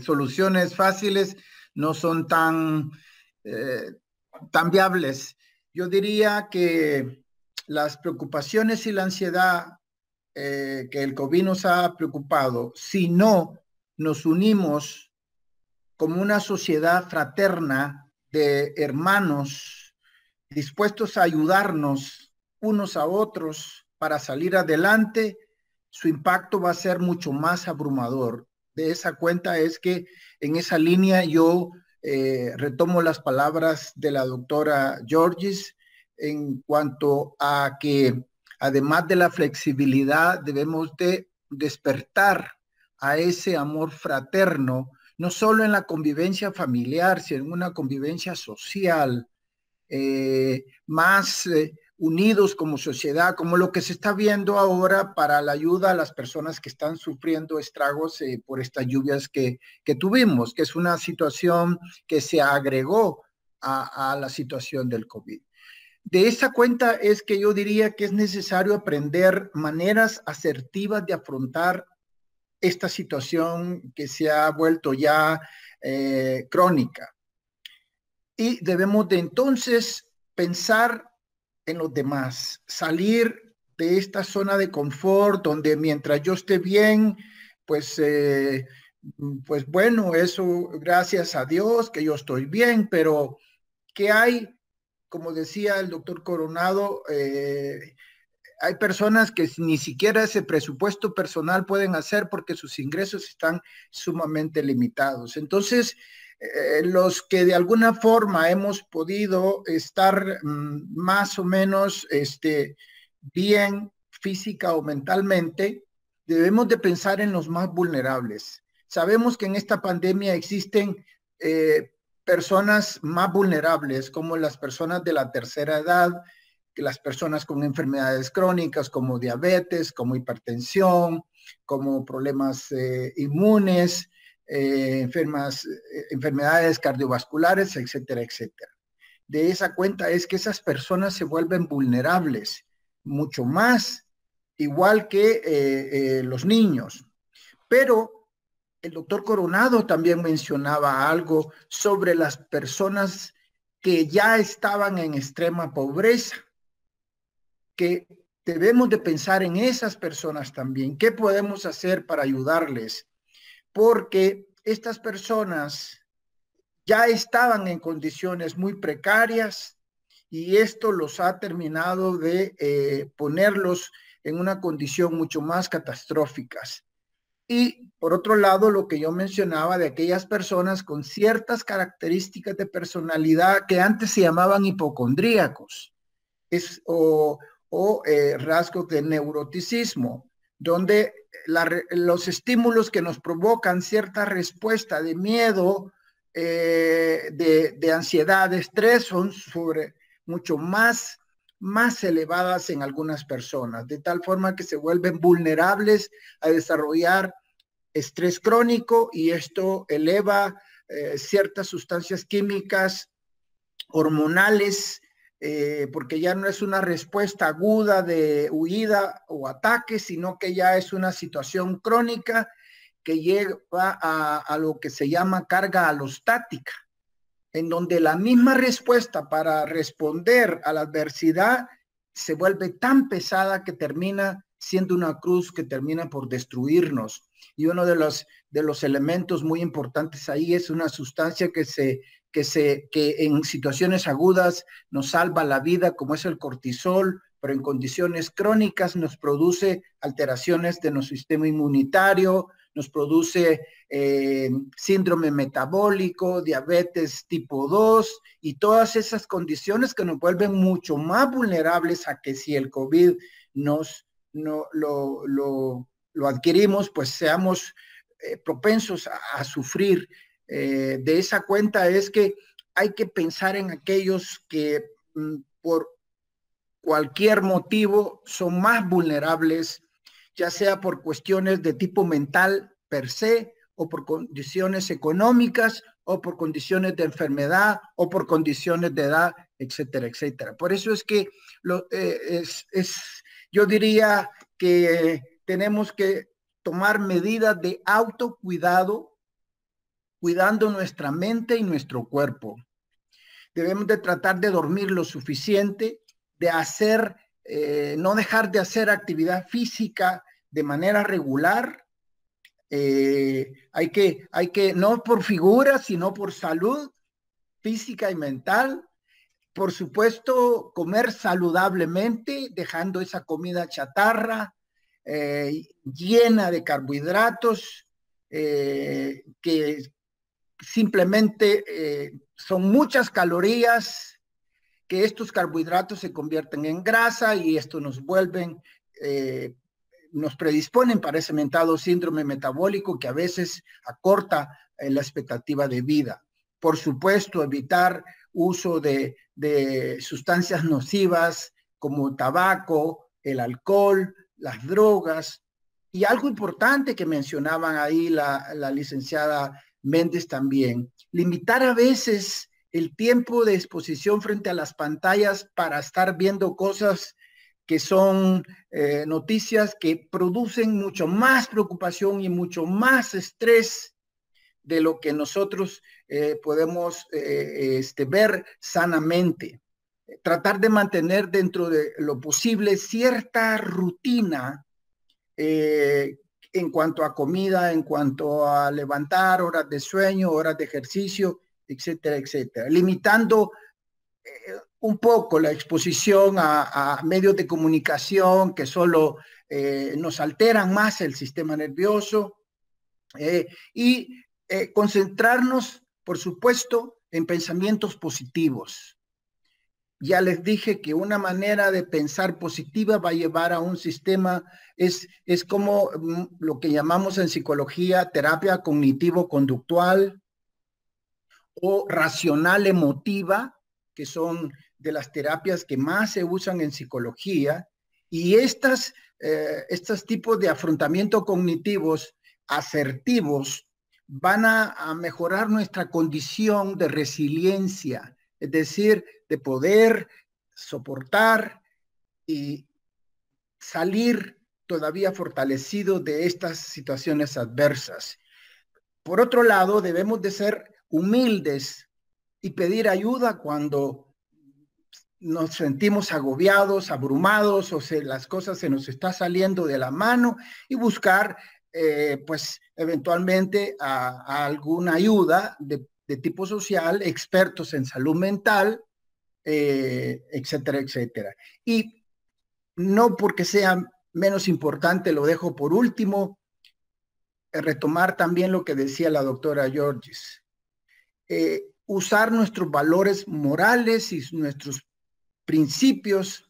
soluciones fáciles no son tan viables. Yo diría que las preocupaciones y la ansiedad que el COVID nos ha preocupado, si no nos unimos como una sociedad fraterna de hermanos dispuestos a ayudarnos unos a otros para salir adelante, su impacto va a ser mucho más abrumador. De esa cuenta es que en esa línea yo retomo las palabras de la doctora Georges en cuanto a que además de la flexibilidad debemos de despertar a ese amor fraterno, no solo en la convivencia familiar, sino en una convivencia social, más unidos como sociedad, como lo que se está viendo ahora para la ayuda a las personas que están sufriendo estragos por estas lluvias que tuvimos, que es una situación que se agregó a la situación del COVID. De esa cuenta es que yo diría que es necesario aprender maneras asertivas de afrontar esta situación que se ha vuelto ya crónica. Y debemos de entonces pensar en los demás, salir de esta zona de confort donde mientras yo esté bien, pues bueno, eso gracias a Dios que yo estoy bien, pero ¿qué hay? Como decía el doctor Coronado, hay personas que ni siquiera ese presupuesto personal pueden hacer porque sus ingresos están sumamente limitados. Entonces, los que de alguna forma hemos podido estar más o menos bien física o mentalmente, debemos de pensar en los más vulnerables. Sabemos que en esta pandemia existen personas más vulnerables, como las personas de la tercera edad, las personas con enfermedades crónicas como diabetes, como hipertensión, como problemas inmunes, enfermedades cardiovasculares, etcétera, etcétera. De esa cuenta es que esas personas se vuelven vulnerables, mucho más, igual que los niños. Pero el doctor Coronado también mencionaba algo sobre las personas que ya estaban en extrema pobreza, que debemos de pensar en esas personas también. ¿Qué podemos hacer para ayudarles? Porque estas personas ya estaban en condiciones muy precarias y esto los ha terminado de ponerlos en una condición mucho más catastróficas. Y por otro lado, lo que yo mencionaba de aquellas personas con ciertas características de personalidad que antes se llamaban hipocondríacos o rasgos de neuroticismo, donde los estímulos que nos provocan cierta respuesta de miedo, de ansiedad, de estrés, son mucho más elevadas en algunas personas, de tal forma que se vuelven vulnerables a desarrollar estrés crónico y esto eleva ciertas sustancias químicas hormonales, porque ya no es una respuesta aguda de huida o ataque, sino que ya es una situación crónica que lleva a lo que se llama carga alostática, en donde la misma respuesta para responder a la adversidad se vuelve tan pesada que termina siendo una cruz que termina por destruirnos. Y uno de los elementos muy importantes ahí es una sustancia que en situaciones agudas nos salva la vida, como es el cortisol, pero en condiciones crónicas nos produce alteraciones de nuestro sistema inmunitario, nos produce síndrome metabólico, diabetes tipo 2 y todas esas condiciones que nos vuelven mucho más vulnerables a que si el COVID lo adquirimos, pues seamos propensos a sufrir. De esa cuenta es que hay que pensar en aquellos que por cualquier motivo son más vulnerables, ya sea por cuestiones de tipo mental per se, o por condiciones económicas, o por condiciones de enfermedad, o por condiciones de edad, etcétera, etcétera. Por eso es que yo diría que tenemos que tomar medidas de autocuidado, cuidando nuestra mente y nuestro cuerpo. Debemos de tratar de dormir lo suficiente, de hacer, no dejar de hacer actividad física de manera regular, Hay que, no por figura, sino por salud física y mental. Por supuesto, comer saludablemente, dejando esa comida chatarra, llena de carbohidratos, que simplemente son muchas calorías, que estos carbohidratos se convierten en grasa y esto nos predisponen para ese mentado síndrome metabólico que a veces acorta la expectativa de vida. Por supuesto, evitar uso de sustancias nocivas como tabaco, el alcohol, las drogas. Y algo importante que mencionaban ahí la licenciada Méndez también, limitar a veces el tiempo de exposición frente a las pantallas para estar viendo cosas que son noticias que producen mucho más preocupación y mucho más estrés de lo que nosotros podemos ver sanamente. Tratar de mantener dentro de lo posible cierta rutina en cuanto a comida, en cuanto a levantar, horas de sueño, horas de ejercicio, etcétera, etcétera. Limitando un poco la exposición a medios de comunicación que solo nos alteran más el sistema nervioso y concentrarnos, por supuesto, en pensamientos positivos. Ya les dije que una manera de pensar positiva va a llevar a un sistema, es como lo que llamamos en psicología terapia cognitivo-conductual o racional emotiva, que son de las terapias que más se usan en psicología, y estos tipos de afrontamiento cognitivos asertivos van a mejorar nuestra condición de resiliencia, es decir, de poder soportar y salir todavía fortalecido de estas situaciones adversas. Por otro lado, debemos de ser humildes y pedir ayuda cuando nos sentimos agobiados, abrumados o las cosas se nos está saliendo de la mano y buscar pues eventualmente a alguna ayuda de tipo social, expertos en salud mental, etcétera, etcétera. Y no porque sea menos importante, lo dejo por último, retomar también lo que decía la doctora Georges. Usar nuestros valores morales y nuestros principios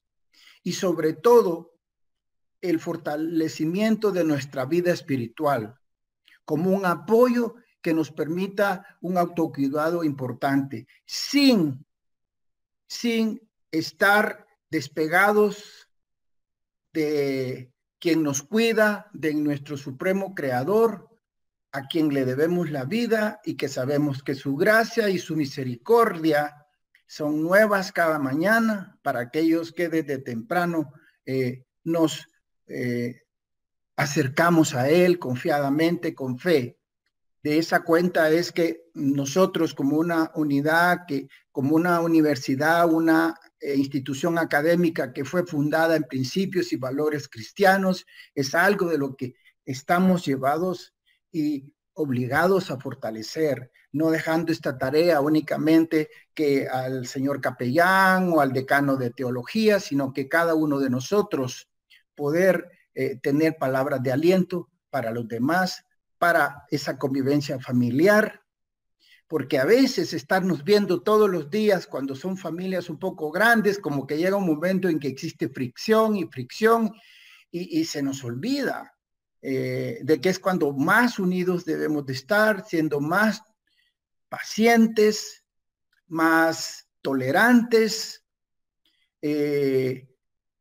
y sobre todo el fortalecimiento de nuestra vida espiritual como un apoyo que nos permita un autocuidado importante sin estar despegados de quien nos cuida, de nuestro supremo creador, a quien le debemos la vida y que sabemos que su gracia y su misericordia son nuevas cada mañana para aquellos que desde temprano nos acercamos a Él confiadamente, con fe. De esa cuenta es que nosotros como una unidad, como una universidad, una institución académica que fue fundada en principios y valores cristianos, es algo de lo que estamos llevados y obligados a fortalecer, no dejando esta tarea únicamente que al señor capellán o al decano de teología, sino que cada uno de nosotros poder tener palabras de aliento para los demás, para esa convivencia familiar, porque a veces estarnos viendo todos los días cuando son familias un poco grandes, como que llega un momento en que existe fricción y se nos olvida de que es cuando más unidos debemos de estar, siendo más pacientes, más tolerantes,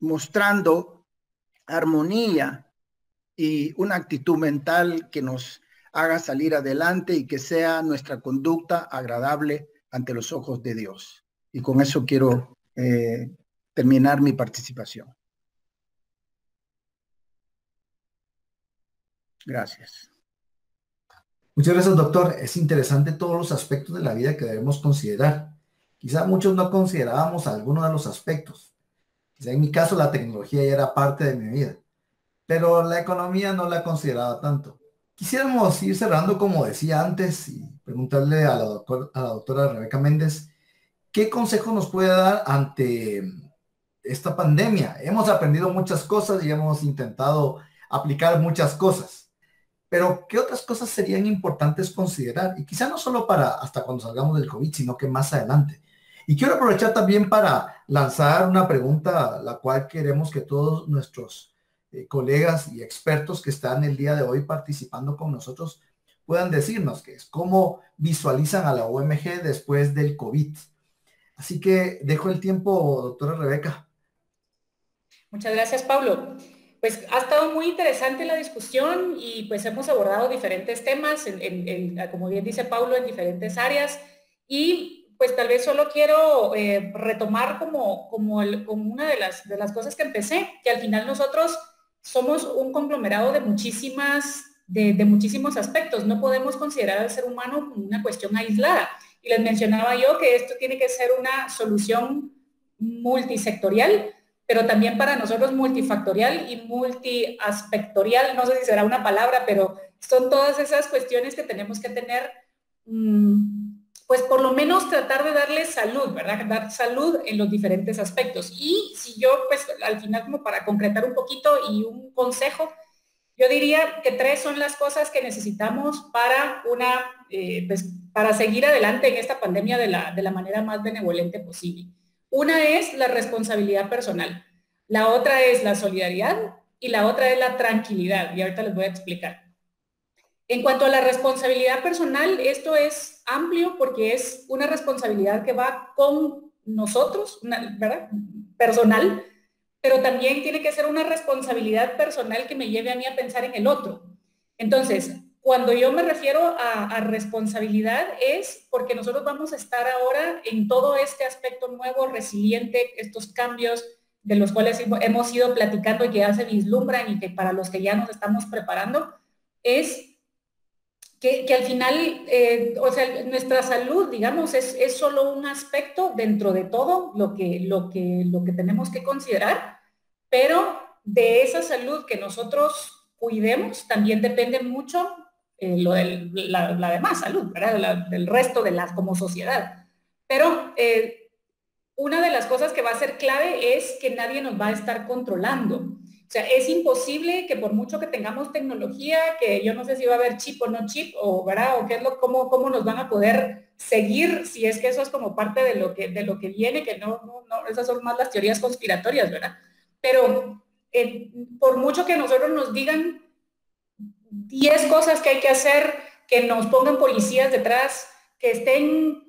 mostrando armonía y una actitud mental que nos haga salir adelante y que sea nuestra conducta agradable ante los ojos de Dios. Y con eso quiero terminar mi participación. Gracias. Muchas gracias, doctor. Es interesante todos los aspectos de la vida que debemos considerar. Quizá muchos no considerábamos algunos de los aspectos. Quizá en mi caso la tecnología ya era parte de mi vida, pero la economía no la consideraba tanto. Quisiéramos ir cerrando, como decía antes, y preguntarle a a la doctora Rebeca Méndez, ¿qué consejo nos puede dar ante esta pandemia? Hemos aprendido muchas cosas y hemos intentado aplicar muchas cosas, pero ¿qué otras cosas serían importantes considerar? Y quizá no solo para hasta cuando salgamos del COVID, sino que más adelante. Y quiero aprovechar también para lanzar una pregunta, la cual queremos que todos nuestros colegas y expertos que están el día de hoy participando con nosotros puedan decirnos, que es cómo visualizan a la OMG después del COVID. Así que dejo el tiempo, doctora Rebeca. Muchas gracias, Pablo. Pues ha estado muy interesante la discusión y pues hemos abordado diferentes temas, como bien dice Pablo, en diferentes áreas. Y pues tal vez solo quiero retomar como una de las cosas que empecé, que al final nosotros somos un conglomerado de muchísimos aspectos. No podemos considerar al ser humano como una cuestión aislada. Y les mencionaba yo que esto tiene que ser una solución multisectorial, pero también para nosotros multifactorial y multiaspectorial. No sé si será una palabra, pero son todas esas cuestiones que tenemos que tener, pues por lo menos tratar de darle salud, ¿verdad? Dar salud en los diferentes aspectos. Y si yo, pues al final, como para concretar un poquito y un consejo, yo diría que 3 son las cosas que necesitamos para pues, para seguir adelante en esta pandemia de la manera más benevolente posible. Una es la responsabilidad personal, la otra es la solidaridad y la otra es la tranquilidad. Y ahorita les voy a explicar. En cuanto a la responsabilidad personal, esto es amplio porque es una responsabilidad que va con nosotros, ¿verdad? Personal, pero también tiene que ser una responsabilidad personal que me lleve a mí a pensar en el otro. Entonces, cuando yo me refiero a responsabilidad es porque nosotros vamos a estar ahora en todo este aspecto nuevo, resiliente, estos cambios de los cuales hemos ido platicando y que ya se vislumbran y que para los que ya nos estamos preparando, es que al final, o sea, nuestra salud, digamos, es solo un aspecto dentro de todo lo que tenemos que considerar, pero de esa salud que nosotros cuidemos también depende mucho la demás salud, ¿verdad? Del resto de las como sociedad. Pero una de las cosas que va a ser clave es que nadie nos va a estar controlando. O sea, es imposible que por mucho que tengamos tecnología, que yo no sé si va a haber chip o no chip, o, ¿verdad? O qué es cómo nos van a poder seguir, si es que eso es como parte de lo que viene, que no, esas son más las teorías conspiratorias, ¿verdad? Pero por mucho que nosotros nos digan 10 cosas que hay que hacer, que nos pongan policías detrás, que estén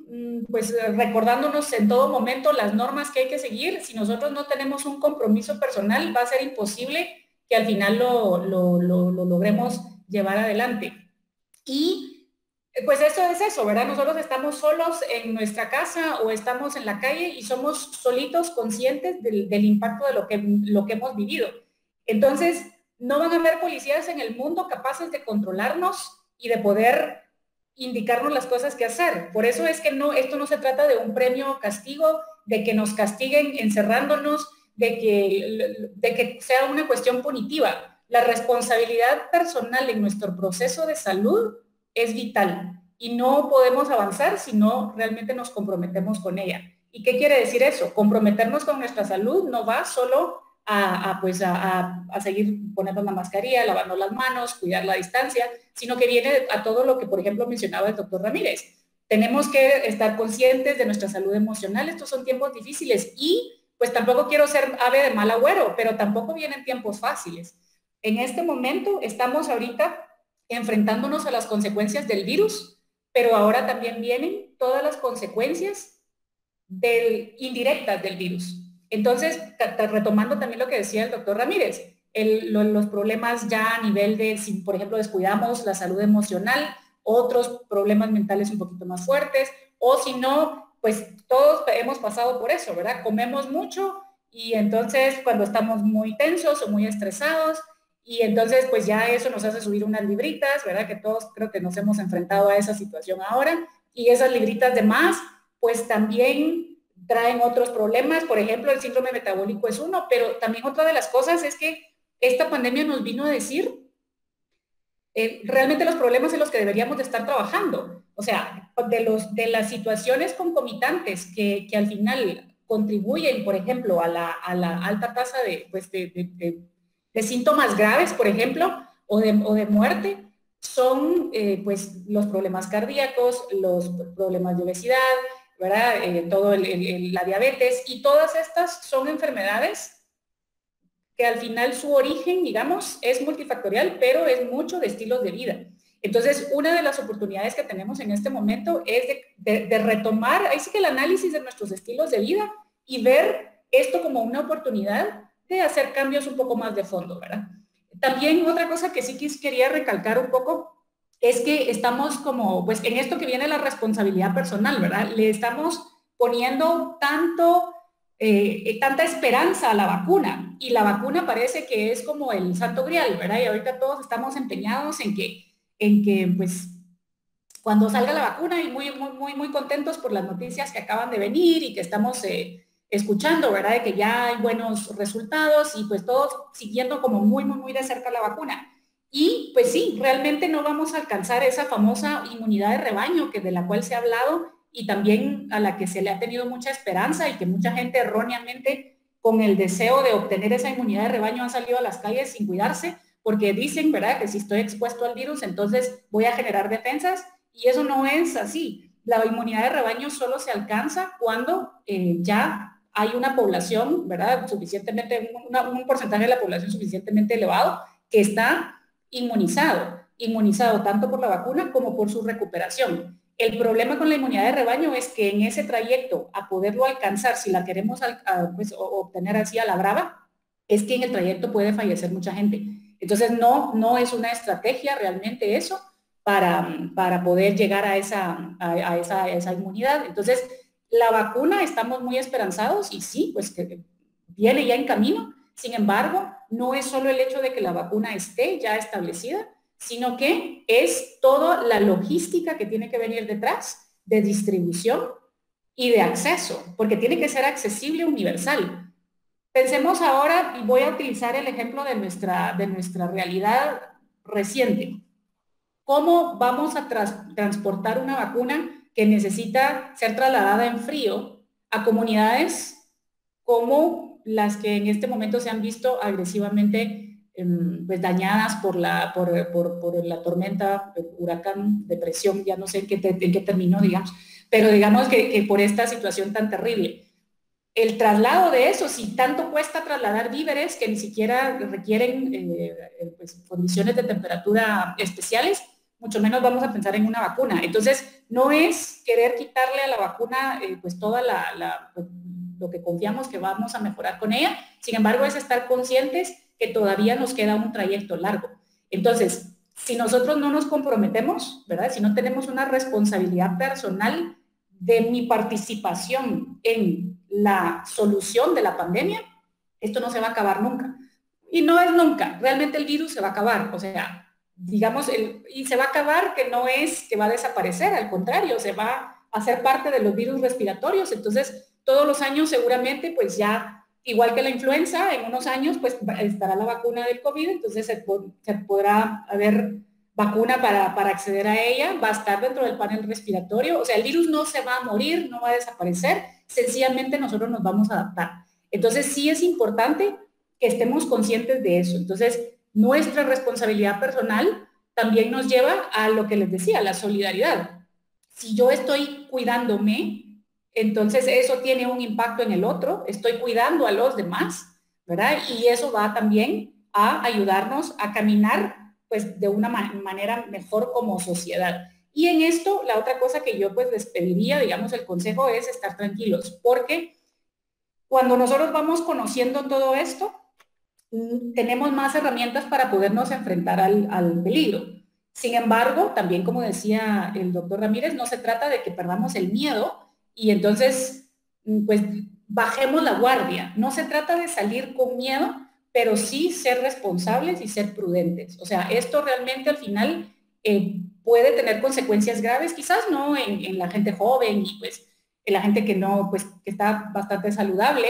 pues recordándonos en todo momento las normas que hay que seguir, si nosotros no tenemos un compromiso personal, va a ser imposible que al final lo logremos llevar adelante. Y pues eso es eso, ¿verdad? Nosotros estamos solos en nuestra casa o estamos en la calle y somos solitos conscientes del impacto de lo que hemos vivido. Entonces, no van a haber policías en el mundo capaces de controlarnos y de poder indicarnos las cosas que hacer. Por eso es que esto no se trata de un premio o castigo, de que nos castiguen encerrándonos, de que sea una cuestión punitiva. La responsabilidad personal en nuestro proceso de salud es vital y no podemos avanzar si no realmente nos comprometemos con ella. ¿Y qué quiere decir eso? Comprometernos con nuestra salud no va solo a seguir poniendo la mascarilla, lavando las manos, cuidar la distancia, sino que viene a todo lo que, por ejemplo, mencionaba el doctor Ramírez. Tenemos que estar conscientes de nuestra salud emocional. Estos son tiempos difíciles y pues tampoco quiero ser ave de mal agüero, pero tampoco vienen tiempos fáciles. En este momento estamos ahorita enfrentándonos a las consecuencias del virus, pero ahora también vienen todas las consecuencias indirectas del virus. Entonces, retomando también lo que decía el doctor Ramírez, los problemas ya a nivel de, si por ejemplo descuidamos la salud emocional, otros problemas mentales un poquito más fuertes, o si no, pues todos hemos pasado por eso, ¿verdad? Comemos mucho y entonces cuando estamos muy tensos o muy estresados, y entonces pues ya eso nos hace subir unas libritas, ¿verdad? Que todos creo que nos hemos enfrentado a esa situación ahora, y esas libritas de más, pues también traen otros problemas, por ejemplo, el síndrome metabólico es uno, pero también otra de las cosas es que esta pandemia nos vino a decir realmente los problemas en los que deberíamos de estar trabajando. O sea, de las situaciones concomitantes que al final contribuyen, por ejemplo, a la alta tasa de síntomas graves, por ejemplo, o de muerte, son pues los problemas cardíacos, los problemas de obesidad, ¿verdad? La diabetes, y todas estas son enfermedades que al final su origen, digamos, es multifactorial, pero es mucho de estilos de vida. Entonces, una de las oportunidades que tenemos en este momento es de retomar, ahí sí que el análisis de nuestros estilos de vida y ver esto como una oportunidad de hacer cambios un poco más de fondo, ¿verdad? También otra cosa que sí quería recalcar un poco es que estamos como, pues en esto que viene la responsabilidad personal, ¿verdad? Le estamos poniendo tanta esperanza a la vacuna, y la vacuna parece que es como el santo grial, ¿verdad? Y ahorita todos estamos empeñados en que pues cuando salga la vacuna, y muy contentos por las noticias que acaban de venir y que estamos escuchando, ¿verdad? De que ya hay buenos resultados, y pues todos siguiendo como muy de cerca la vacuna. Y pues sí, realmente no vamos a alcanzar esa famosa inmunidad de rebaño de la cual se ha hablado, y también a la que se le ha tenido mucha esperanza, y que mucha gente erróneamente con el deseo de obtener esa inmunidad de rebaño han salido a las calles sin cuidarse, porque dicen, ¿verdad?, que si estoy expuesto al virus, entonces voy a generar defensas, y eso no es así. La inmunidad de rebaño solo se alcanza cuando ya hay una población, ¿verdad?, suficientemente, un porcentaje de la población suficientemente elevado que está inmunizado tanto por la vacuna como por su recuperación. El problema con la inmunidad de rebaño es que en ese trayecto, a poderlo alcanzar, si la queremos pues, obtener así a la brava, es que en el trayecto puede fallecer mucha gente. Entonces no es una estrategia realmente eso para poder llegar a esa inmunidad. Entonces, la vacuna, estamos muy esperanzados, y sí, pues que viene ya en camino. Sin embargo, no es solo el hecho de que la vacuna esté ya establecida, sino que es toda la logística que tiene que venir detrás, de distribución y de acceso, porque tiene que ser accesible, universal. Pensemos ahora, y voy a utilizar el ejemplo de nuestra realidad reciente. ¿Cómo vamos a transportar una vacuna que necesita ser trasladada en frío a comunidades como las que en este momento se han visto agresivamente pues dañadas por la tormenta, el huracán, depresión, ya no sé en qué terminó, digamos, pero digamos que por esta situación tan terrible? El traslado de eso, si tanto cuesta trasladar víveres que ni siquiera requieren pues, condiciones de temperatura especiales, mucho menos vamos a pensar en una vacuna. Entonces, no es querer quitarle a la vacuna pues toda lo que confiamos que vamos a mejorar con ella. Sin embargo, es estar conscientes que todavía nos queda un trayecto largo. Entonces, si nosotros no nos comprometemos, ¿verdad?, si no tenemos una responsabilidad personal de mi participación en la solución de la pandemia, esto no se va a acabar nunca. Y no es nunca, realmente el virus se va a acabar, o sea, digamos, y se va a acabar, que no es que va a desaparecer, al contrario, se va a hacer parte de los virus respiratorios. Entonces, todos los años seguramente, pues ya, igual que la influenza, en unos años, pues estará la vacuna del COVID, entonces se podrá haber vacuna para acceder a ella, va a estar dentro del panel respiratorio. O sea, el virus no se va a morir, no va a desaparecer, sencillamente nosotros nos vamos a adaptar. Entonces, sí es importante que estemos conscientes de eso. Entonces, nuestra responsabilidad personal también nos lleva a lo que les decía, la solidaridad. Si yo estoy cuidándome, entonces eso tiene un impacto en el otro, estoy cuidando a los demás, ¿verdad? Y eso va también a ayudarnos a caminar pues de una manera mejor como sociedad. Y en esto, la otra cosa que yo pues les pediría, digamos, el consejo es estar tranquilos, porque cuando nosotros vamos conociendo todo esto, tenemos más herramientas para podernos enfrentar al peligro. Sin embargo, también como decía el doctor Ramírez, no se trata de que perdamos el miedo y entonces pues bajemos la guardia. No se trata de salir con miedo, pero sí ser responsables y ser prudentes. O sea, esto realmente al final puede tener consecuencias graves, quizás no en la gente joven y pues en la gente que no, pues que está bastante saludable.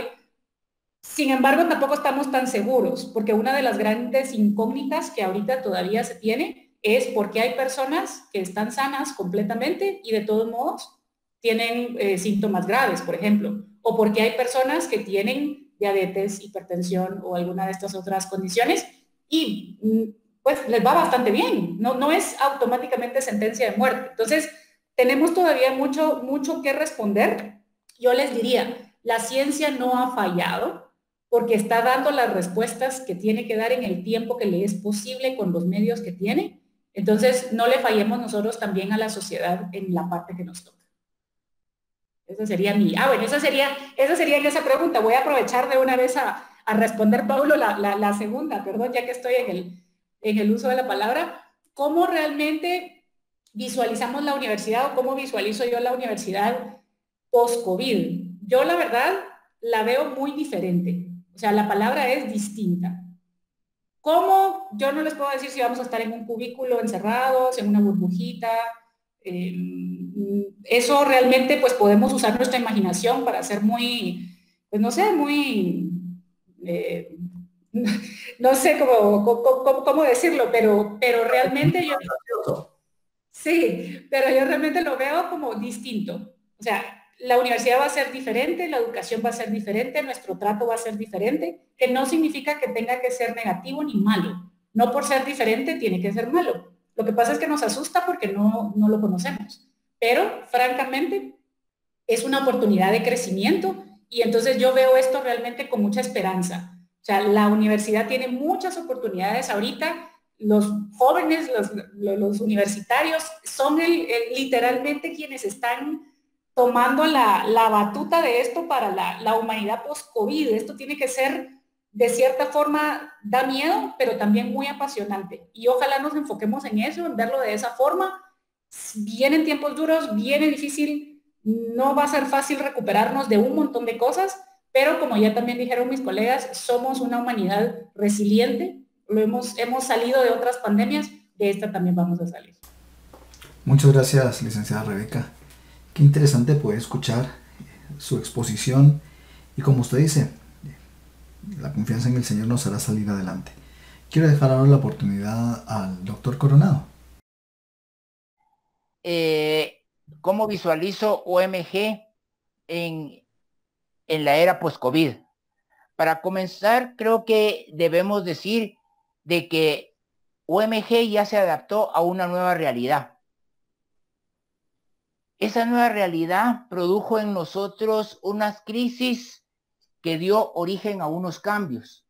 Sin embargo, tampoco estamos tan seguros, porque una de las grandes incógnitas que ahorita todavía se tiene es porque hay personas que están sanas completamente y de todos modos tienen síntomas graves, por ejemplo, o porque hay personas que tienen diabetes, hipertensión o alguna de estas otras condiciones y pues les va bastante bien, no es automáticamente sentencia de muerte. Entonces, tenemos todavía mucho que responder. Yo les diría, la ciencia no ha fallado porque está dando las respuestas que tiene que dar en el tiempo que le es posible con los medios que tiene. Entonces, no le fallemos nosotros también a la sociedad en la parte que nos toca. Esa sería esa sería en esa pregunta. Voy a aprovechar de una vez a responder, Paulo, la segunda, perdón, ya que estoy en el uso de la palabra. ¿Cómo realmente visualizamos la universidad o cómo visualizo yo la universidad post-COVID? Yo, la verdad, la veo muy diferente. O sea, la palabra es distinta. ¿Cómo? Yo no les puedo decir si vamos a estar en un cubículo encerrados, en una burbujita. Eso realmente, pues podemos usar nuestra imaginación para hacer muy, pues no sé, muy, no sé cómo decirlo, pero realmente yo... Sí, pero yo realmente lo veo como distinto. O sea, la universidad va a ser diferente, la educación va a ser diferente, nuestro trato va a ser diferente, que no significa que tenga que ser negativo ni malo. No por ser diferente tiene que ser malo. Lo que pasa es que nos asusta porque no lo conocemos. Pero, francamente, es una oportunidad de crecimiento y entonces yo veo esto realmente con mucha esperanza. O sea, la universidad tiene muchas oportunidades ahorita. Los jóvenes, los universitarios son literalmente quienes están tomando la batuta de esto para la humanidad post-COVID. Esto tiene que ser, de cierta forma, da miedo, pero también muy apasionante. Y ojalá nos enfoquemos en eso, en verlo de esa forma. Vienen tiempos duros, viene difícil, no va a ser fácil recuperarnos de un montón de cosas, pero como ya también dijeron mis colegas, somos una humanidad resiliente. Hemos salido de otras pandemias, de esta también vamos a salir. Muchas gracias, licenciada Rebeca. Qué interesante poder escuchar su exposición y como usted dice, la confianza en el Señor nos hará salir adelante. Quiero dejar ahora la oportunidad al doctor Coronado. ¿Cómo visualizo OMG en la era post-COVID? Para comenzar, creo que debemos decir de que OMG ya se adaptó a una nueva realidad. Esa nueva realidad produjo en nosotros unas crisis que dio origen a unos cambios.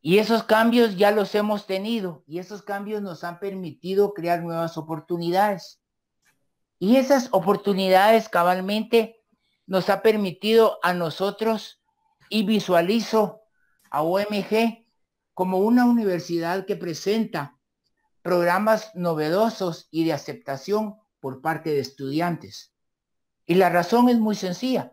Y esos cambios ya los hemos tenido y esos cambios nos han permitido crear nuevas oportunidades. Y esas oportunidades cabalmente nos ha permitido a nosotros, y visualizo a OMG como una universidad que presenta programas novedosos y de aceptación por parte de estudiantes. Y la razón es muy sencilla.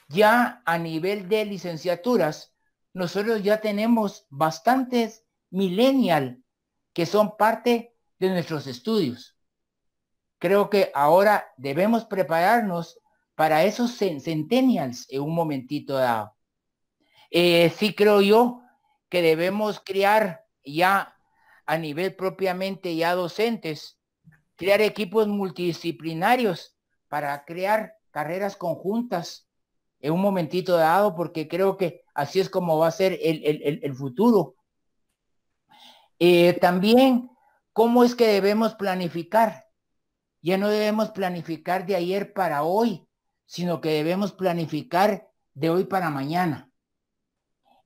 Ya a nivel de licenciaturas, nosotros ya tenemos bastantes millennials que son parte de nuestros estudios. Creo que ahora debemos prepararnos para esos centennials en un momentito dado. Sí creo yo que debemos crear ya a nivel propiamente ya docentes, crear equipos multidisciplinarios para crear carreras conjuntas en un momentito dado, porque creo que así es como va a ser el futuro. También, ¿cómo es que debemos planificar? Ya no debemos planificar de ayer para hoy, sino que debemos planificar de hoy para mañana.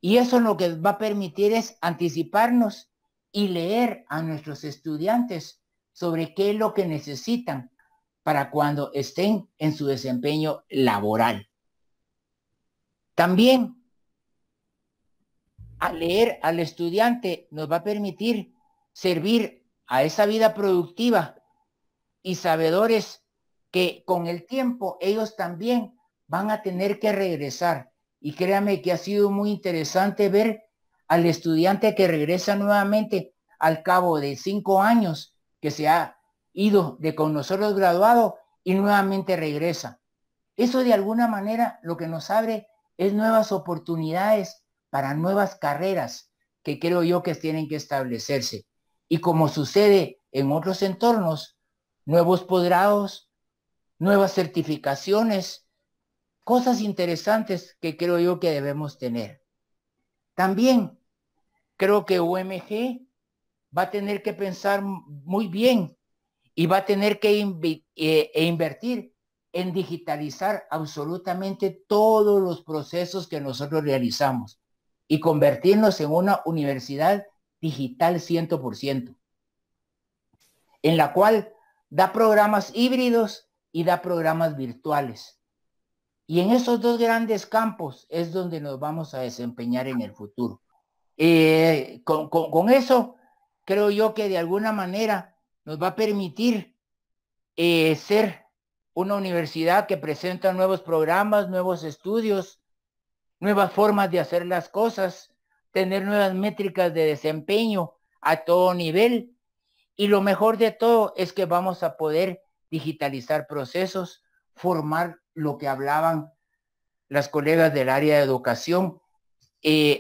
Y eso lo que va a permitir es anticiparnos y leer a nuestros estudiantes sobre qué es lo que necesitan para cuando estén en su desempeño laboral. También, al leer al estudiante nos va a permitir servir a esa vida productiva y sabedores que con el tiempo ellos también van a tener que regresar. Y créame que ha sido muy interesante ver al estudiante que regresa nuevamente al cabo de 5 años que se ha ido de con nosotros graduado y nuevamente regresa. Eso de alguna manera lo que nos abre es nuevas oportunidades para nuevas carreras que creo yo que tienen que establecerse. y como sucede en otros entornos, nuevos posgrados, nuevas certificaciones, cosas interesantes que creo yo que debemos tener. También creo que UMG va a tener que pensar muy bien y va a tener que invertir en digitalizar absolutamente todos los procesos que nosotros realizamos y convertirnos en una universidad digital 100%, en la cual da programas híbridos y da programas virtuales. Y en esos dos grandes campos es donde nos vamos a desempeñar en el futuro. Con eso, creo yo que de alguna manera nos va a permitir ser una universidad que presenta nuevos programas, nuevos estudios, nuevas formas de hacer las cosas, tener nuevas métricas de desempeño a todo nivel. Y lo mejor de todo es que vamos a poder digitalizar procesos, formar lo que hablaban las colegas del área de educación,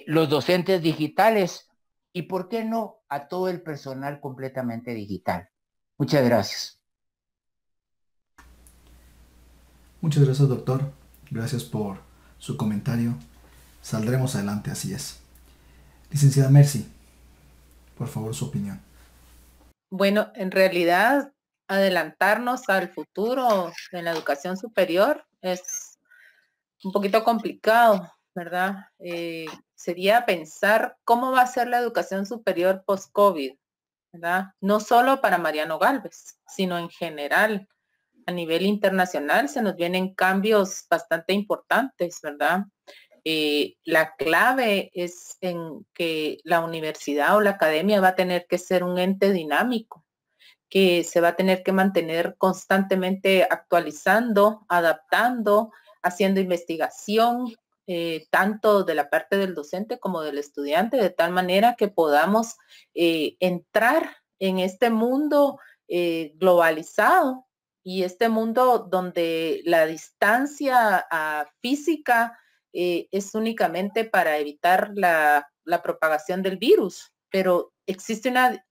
los docentes digitales y, ¿por qué no?, a todo el personal completamente digital. Muchas gracias. Muchas gracias, doctor. Gracias por su comentario. Saldremos adelante, así es. Licenciada Mercy, por favor, su opinión. Bueno, en realidad, adelantarnos al futuro en la educación superior es un poquito complicado, ¿verdad? Sería pensar cómo va a ser la educación superior post-COVID, ¿verdad? No solo para Mariano Gálvez, sino en general. A nivel internacional se nos vienen cambios bastante importantes, ¿verdad? La clave es en que la universidad o la academia va a tener que ser un ente dinámico, que se va a tener que mantener constantemente actualizando, adaptando, haciendo investigación, tanto de la parte del docente como del estudiante, de tal manera que podamos entrar en este mundo globalizado y este mundo donde la distancia física es únicamente para evitar la propagación del virus, pero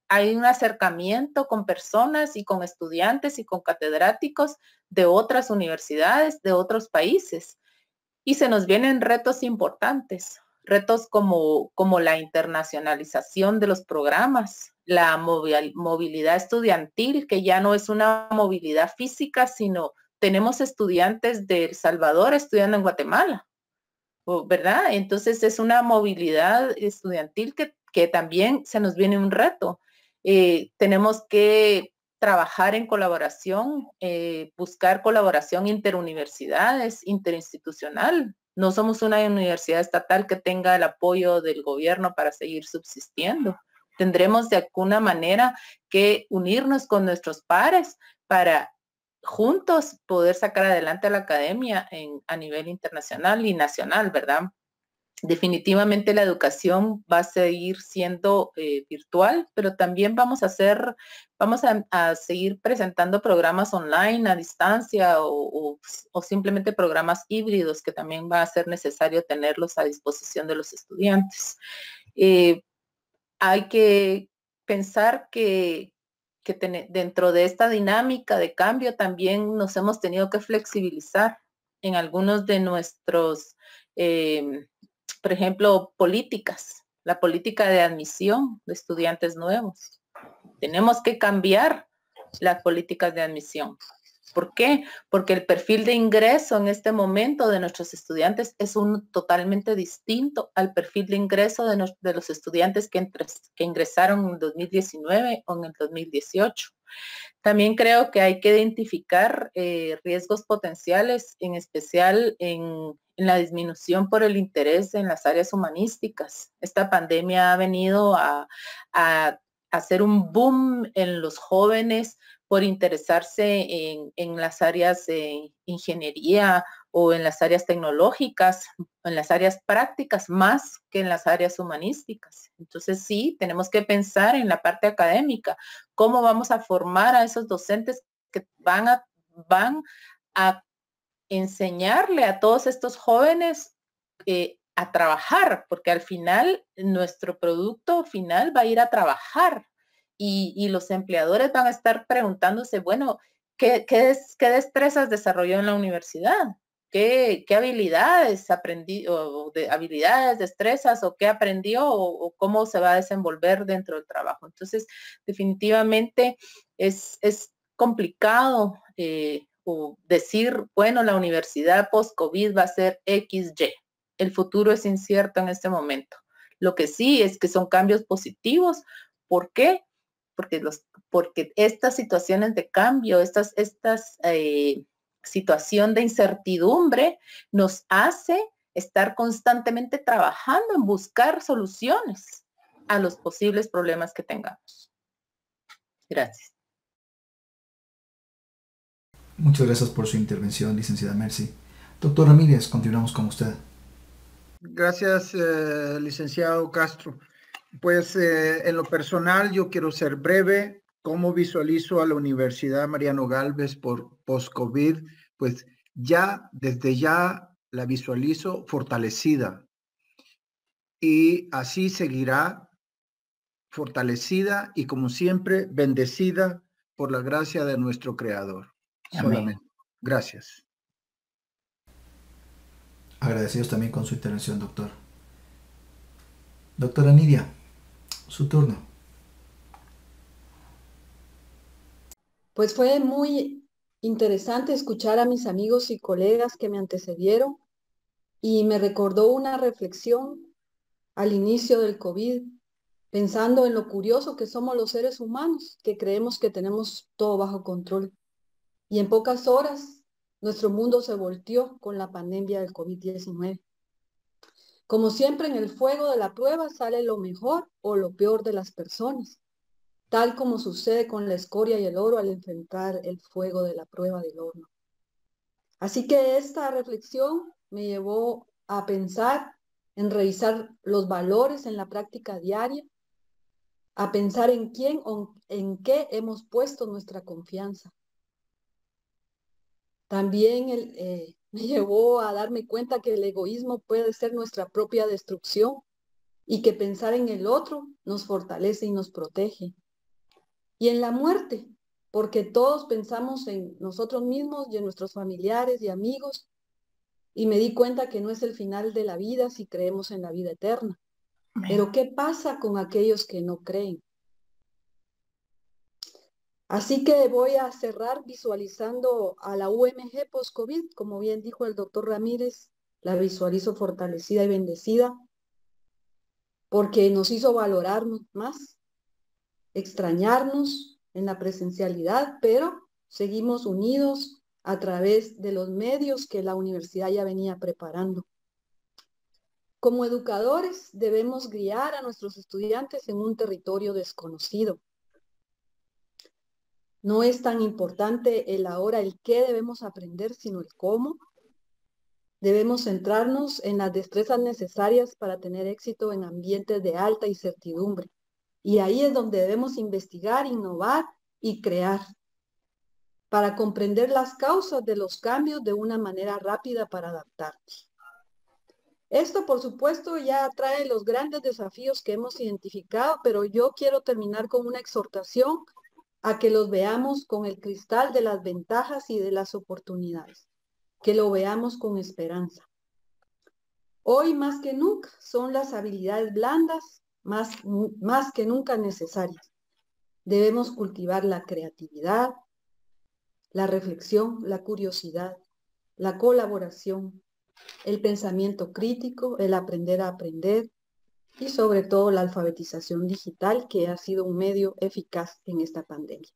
hay un acercamiento con personas y con estudiantes y con catedráticos de otras universidades, de otros países. Y se nos vienen retos importantes, retos como la internacionalización de los programas, la movilidad estudiantil, que ya no es una movilidad física, sino tenemos estudiantes de El Salvador estudiando en Guatemala, ¿verdad? Entonces es una movilidad estudiantil que también se nos viene un reto. Tenemos que trabajar en colaboración, buscar colaboración interuniversidades, interinstitucional. No somos una universidad estatal que tenga el apoyo del gobierno para seguir subsistiendo. Tendremos de alguna manera que unirnos con nuestros pares para juntos poder sacar adelante a la academia a nivel internacional y nacional, ¿verdad? Definitivamente la educación va a seguir siendo virtual, pero también vamos a seguir presentando programas online a distancia o simplemente programas híbridos que también va a ser necesario tenerlos a disposición de los estudiantes. Hay que pensar que dentro de esta dinámica de cambio también nos hemos tenido que flexibilizar en algunos de nuestros por ejemplo, la política de admisión de estudiantes nuevos. Tenemos que cambiar las políticas de admisión. ¿Por qué? Porque el perfil de ingreso en este momento de nuestros estudiantes es totalmente distinto al perfil de ingreso de los estudiantes que ingresaron en el 2019 o en el 2018. También creo que hay que identificar riesgos potenciales, en especial en la disminución por el interés en las áreas humanísticas. Esta pandemia ha venido a hacer un boom en los jóvenes por interesarse en las áreas de ingeniería o en las áreas tecnológicas, en las áreas prácticas, más que en las áreas humanísticas. Entonces sí, tenemos que pensar en la parte académica, cómo vamos a formar a esos docentes que van a enseñarle a todos estos jóvenes a trabajar, porque al final nuestro producto final va a ir a trabajar. y los empleadores van a estar preguntándose, bueno, ¿qué destrezas desarrolló en la universidad? ¿Qué habilidades aprendió, habilidades, destrezas, o qué aprendió, o cómo se va a desenvolver dentro del trabajo? Entonces, definitivamente es complicado o decir, bueno, la universidad post-COVID va a ser XY. El futuro es incierto en este momento. Lo que sí es que son cambios positivos. ¿Por qué? Porque estas situaciones de cambio, estas situación de incertidumbre nos hace estar constantemente trabajando en buscar soluciones a los posibles problemas que tengamos. Gracias. Muchas gracias por su intervención, licenciada Mercy. Doctor Ramírez, continuamos con usted. Gracias, licenciado Castro. Pues en lo personal yo quiero ser breve. ¿Cómo visualizo a la Universidad Mariano Gálvez por post-COVID? Pues desde ya la visualizo fortalecida, y así seguirá fortalecida y, como siempre, bendecida por la gracia de nuestro Creador. Amén. Solamente. Gracias. Agradecidos también con su intervención, doctor. Doctora Nidia, su turno. Pues fue muy interesante escuchar a mis amigos y colegas que me antecedieron, y me recordó una reflexión al inicio del COVID, pensando en lo curioso que somos los seres humanos, que creemos que tenemos todo bajo control. Y en pocas horas, nuestro mundo se volteó con la pandemia del COVID-19. Como siempre, en el fuego de la prueba sale lo mejor o lo peor de las personas, tal como sucede con la escoria y el oro al enfrentar el fuego de la prueba del horno. Así que esta reflexión me llevó a pensar en revisar los valores en la práctica diaria, a pensar en quién o en qué hemos puesto nuestra confianza. También me llevó a darme cuenta que el egoísmo puede ser nuestra propia destrucción, y que pensar en el otro nos fortalece y nos protege. Y en la muerte, porque todos pensamos en nosotros mismos y en nuestros familiares y amigos, y me di cuenta que no es el final de la vida si creemos en la vida eterna. Pero ¿qué pasa con aquellos que no creen? Así que voy a cerrar visualizando a la UMG post-COVID. Como bien dijo el doctor Ramírez, la visualizo fortalecida y bendecida, porque nos hizo valorarnos más, extrañarnos en la presencialidad, pero seguimos unidos a través de los medios que la universidad ya venía preparando. Como educadores debemos guiar a nuestros estudiantes en un territorio desconocido. No es tan importante el ahora, el qué debemos aprender, sino el cómo. Debemos centrarnos en las destrezas necesarias para tener éxito en ambientes de alta incertidumbre. Y ahí es donde debemos investigar, innovar y crear, para comprender las causas de los cambios de una manera rápida para adaptarnos. Esto, por supuesto, ya trae los grandes desafíos que hemos identificado, pero yo quiero terminar con una exhortación a que los veamos con el cristal de las ventajas y de las oportunidades, que lo veamos con esperanza. Hoy más que nunca son las habilidades blandas más que nunca necesarias. Debemos cultivar la creatividad, la reflexión, la curiosidad, la colaboración, el pensamiento crítico, el aprender a aprender, y sobre todo la alfabetización digital, que ha sido un medio eficaz en esta pandemia.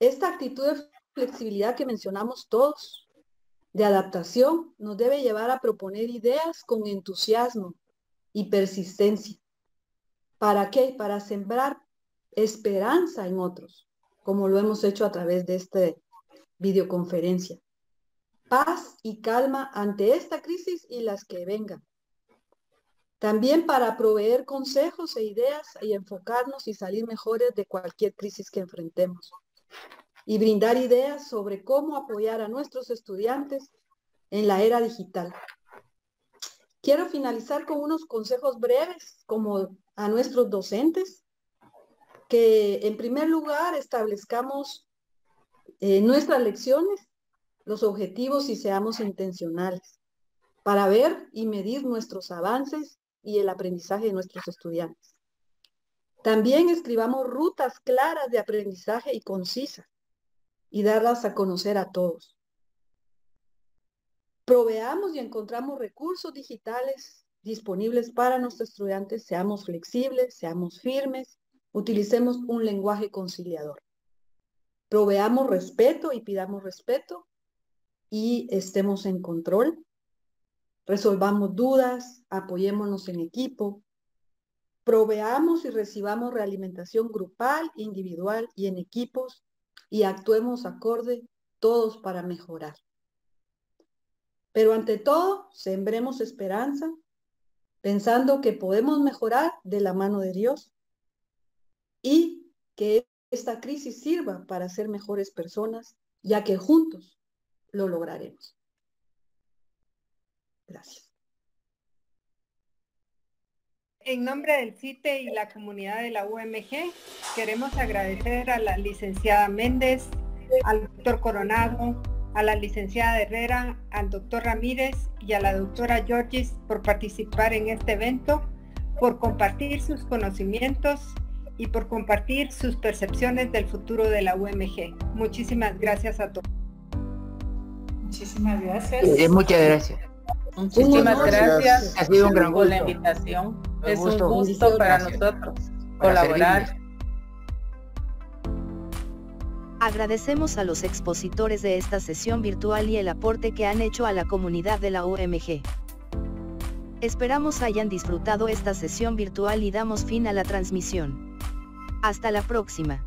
Esta actitud de flexibilidad que mencionamos todos, de adaptación, nos debe llevar a proponer ideas con entusiasmo y persistencia. ¿Para qué? Para sembrar esperanza en otros, como lo hemos hecho a través de esta videoconferencia. Paz y calma ante esta crisis y las que vengan. También para proveer consejos e ideas y enfocarnos y salir mejores de cualquier crisis que enfrentemos. Y brindar ideas sobre cómo apoyar a nuestros estudiantes en la era digital. Quiero finalizar con unos consejos breves, como a nuestros docentes. que en primer lugar establezcamos nuestras lecciones, los objetivos y seamos intencionales para ver y medir nuestros avances y el aprendizaje de nuestros estudiantes. También escribamos rutas claras de aprendizaje y concisas y darlas a conocer a todos. Proveamos y encontramos recursos digitales disponibles para nuestros estudiantes, seamos flexibles, seamos firmes, utilicemos un lenguaje conciliador. Proveamos respeto y pidamos respeto y estemos en control. Resolvamos dudas, apoyémonos en equipo. Proveamos y recibamos realimentación grupal, individual y en equipos y actuemos acorde todos para mejorar. Pero ante todo, sembremos esperanza, pensando que podemos mejorar de la mano de Dios y que esta crisis sirva para ser mejores personas, ya que juntos lo lograremos. Gracias. En nombre del CITE y la comunidad de la UMG, queremos agradecer a la licenciada Méndez, al doctor Coronado, a la licenciada Herrera, al doctor Ramírez y a la doctora Georgis por participar en este evento, por compartir sus conocimientos y por compartir sus percepciones del futuro de la UMG. Muchísimas gracias a todos. Muchísimas gracias. Muchas gracias. Muchísimas gracias. Ha sido un gran por gusto. la invitación. Un Es gusto. un gusto para Gracias. nosotros Para colaborar. servirles. Agradecemos a los expositores de esta sesión virtual y el aporte que han hecho a la comunidad de la UMG. Esperamos hayan disfrutado esta sesión virtual y damos fin a la transmisión. Hasta la próxima.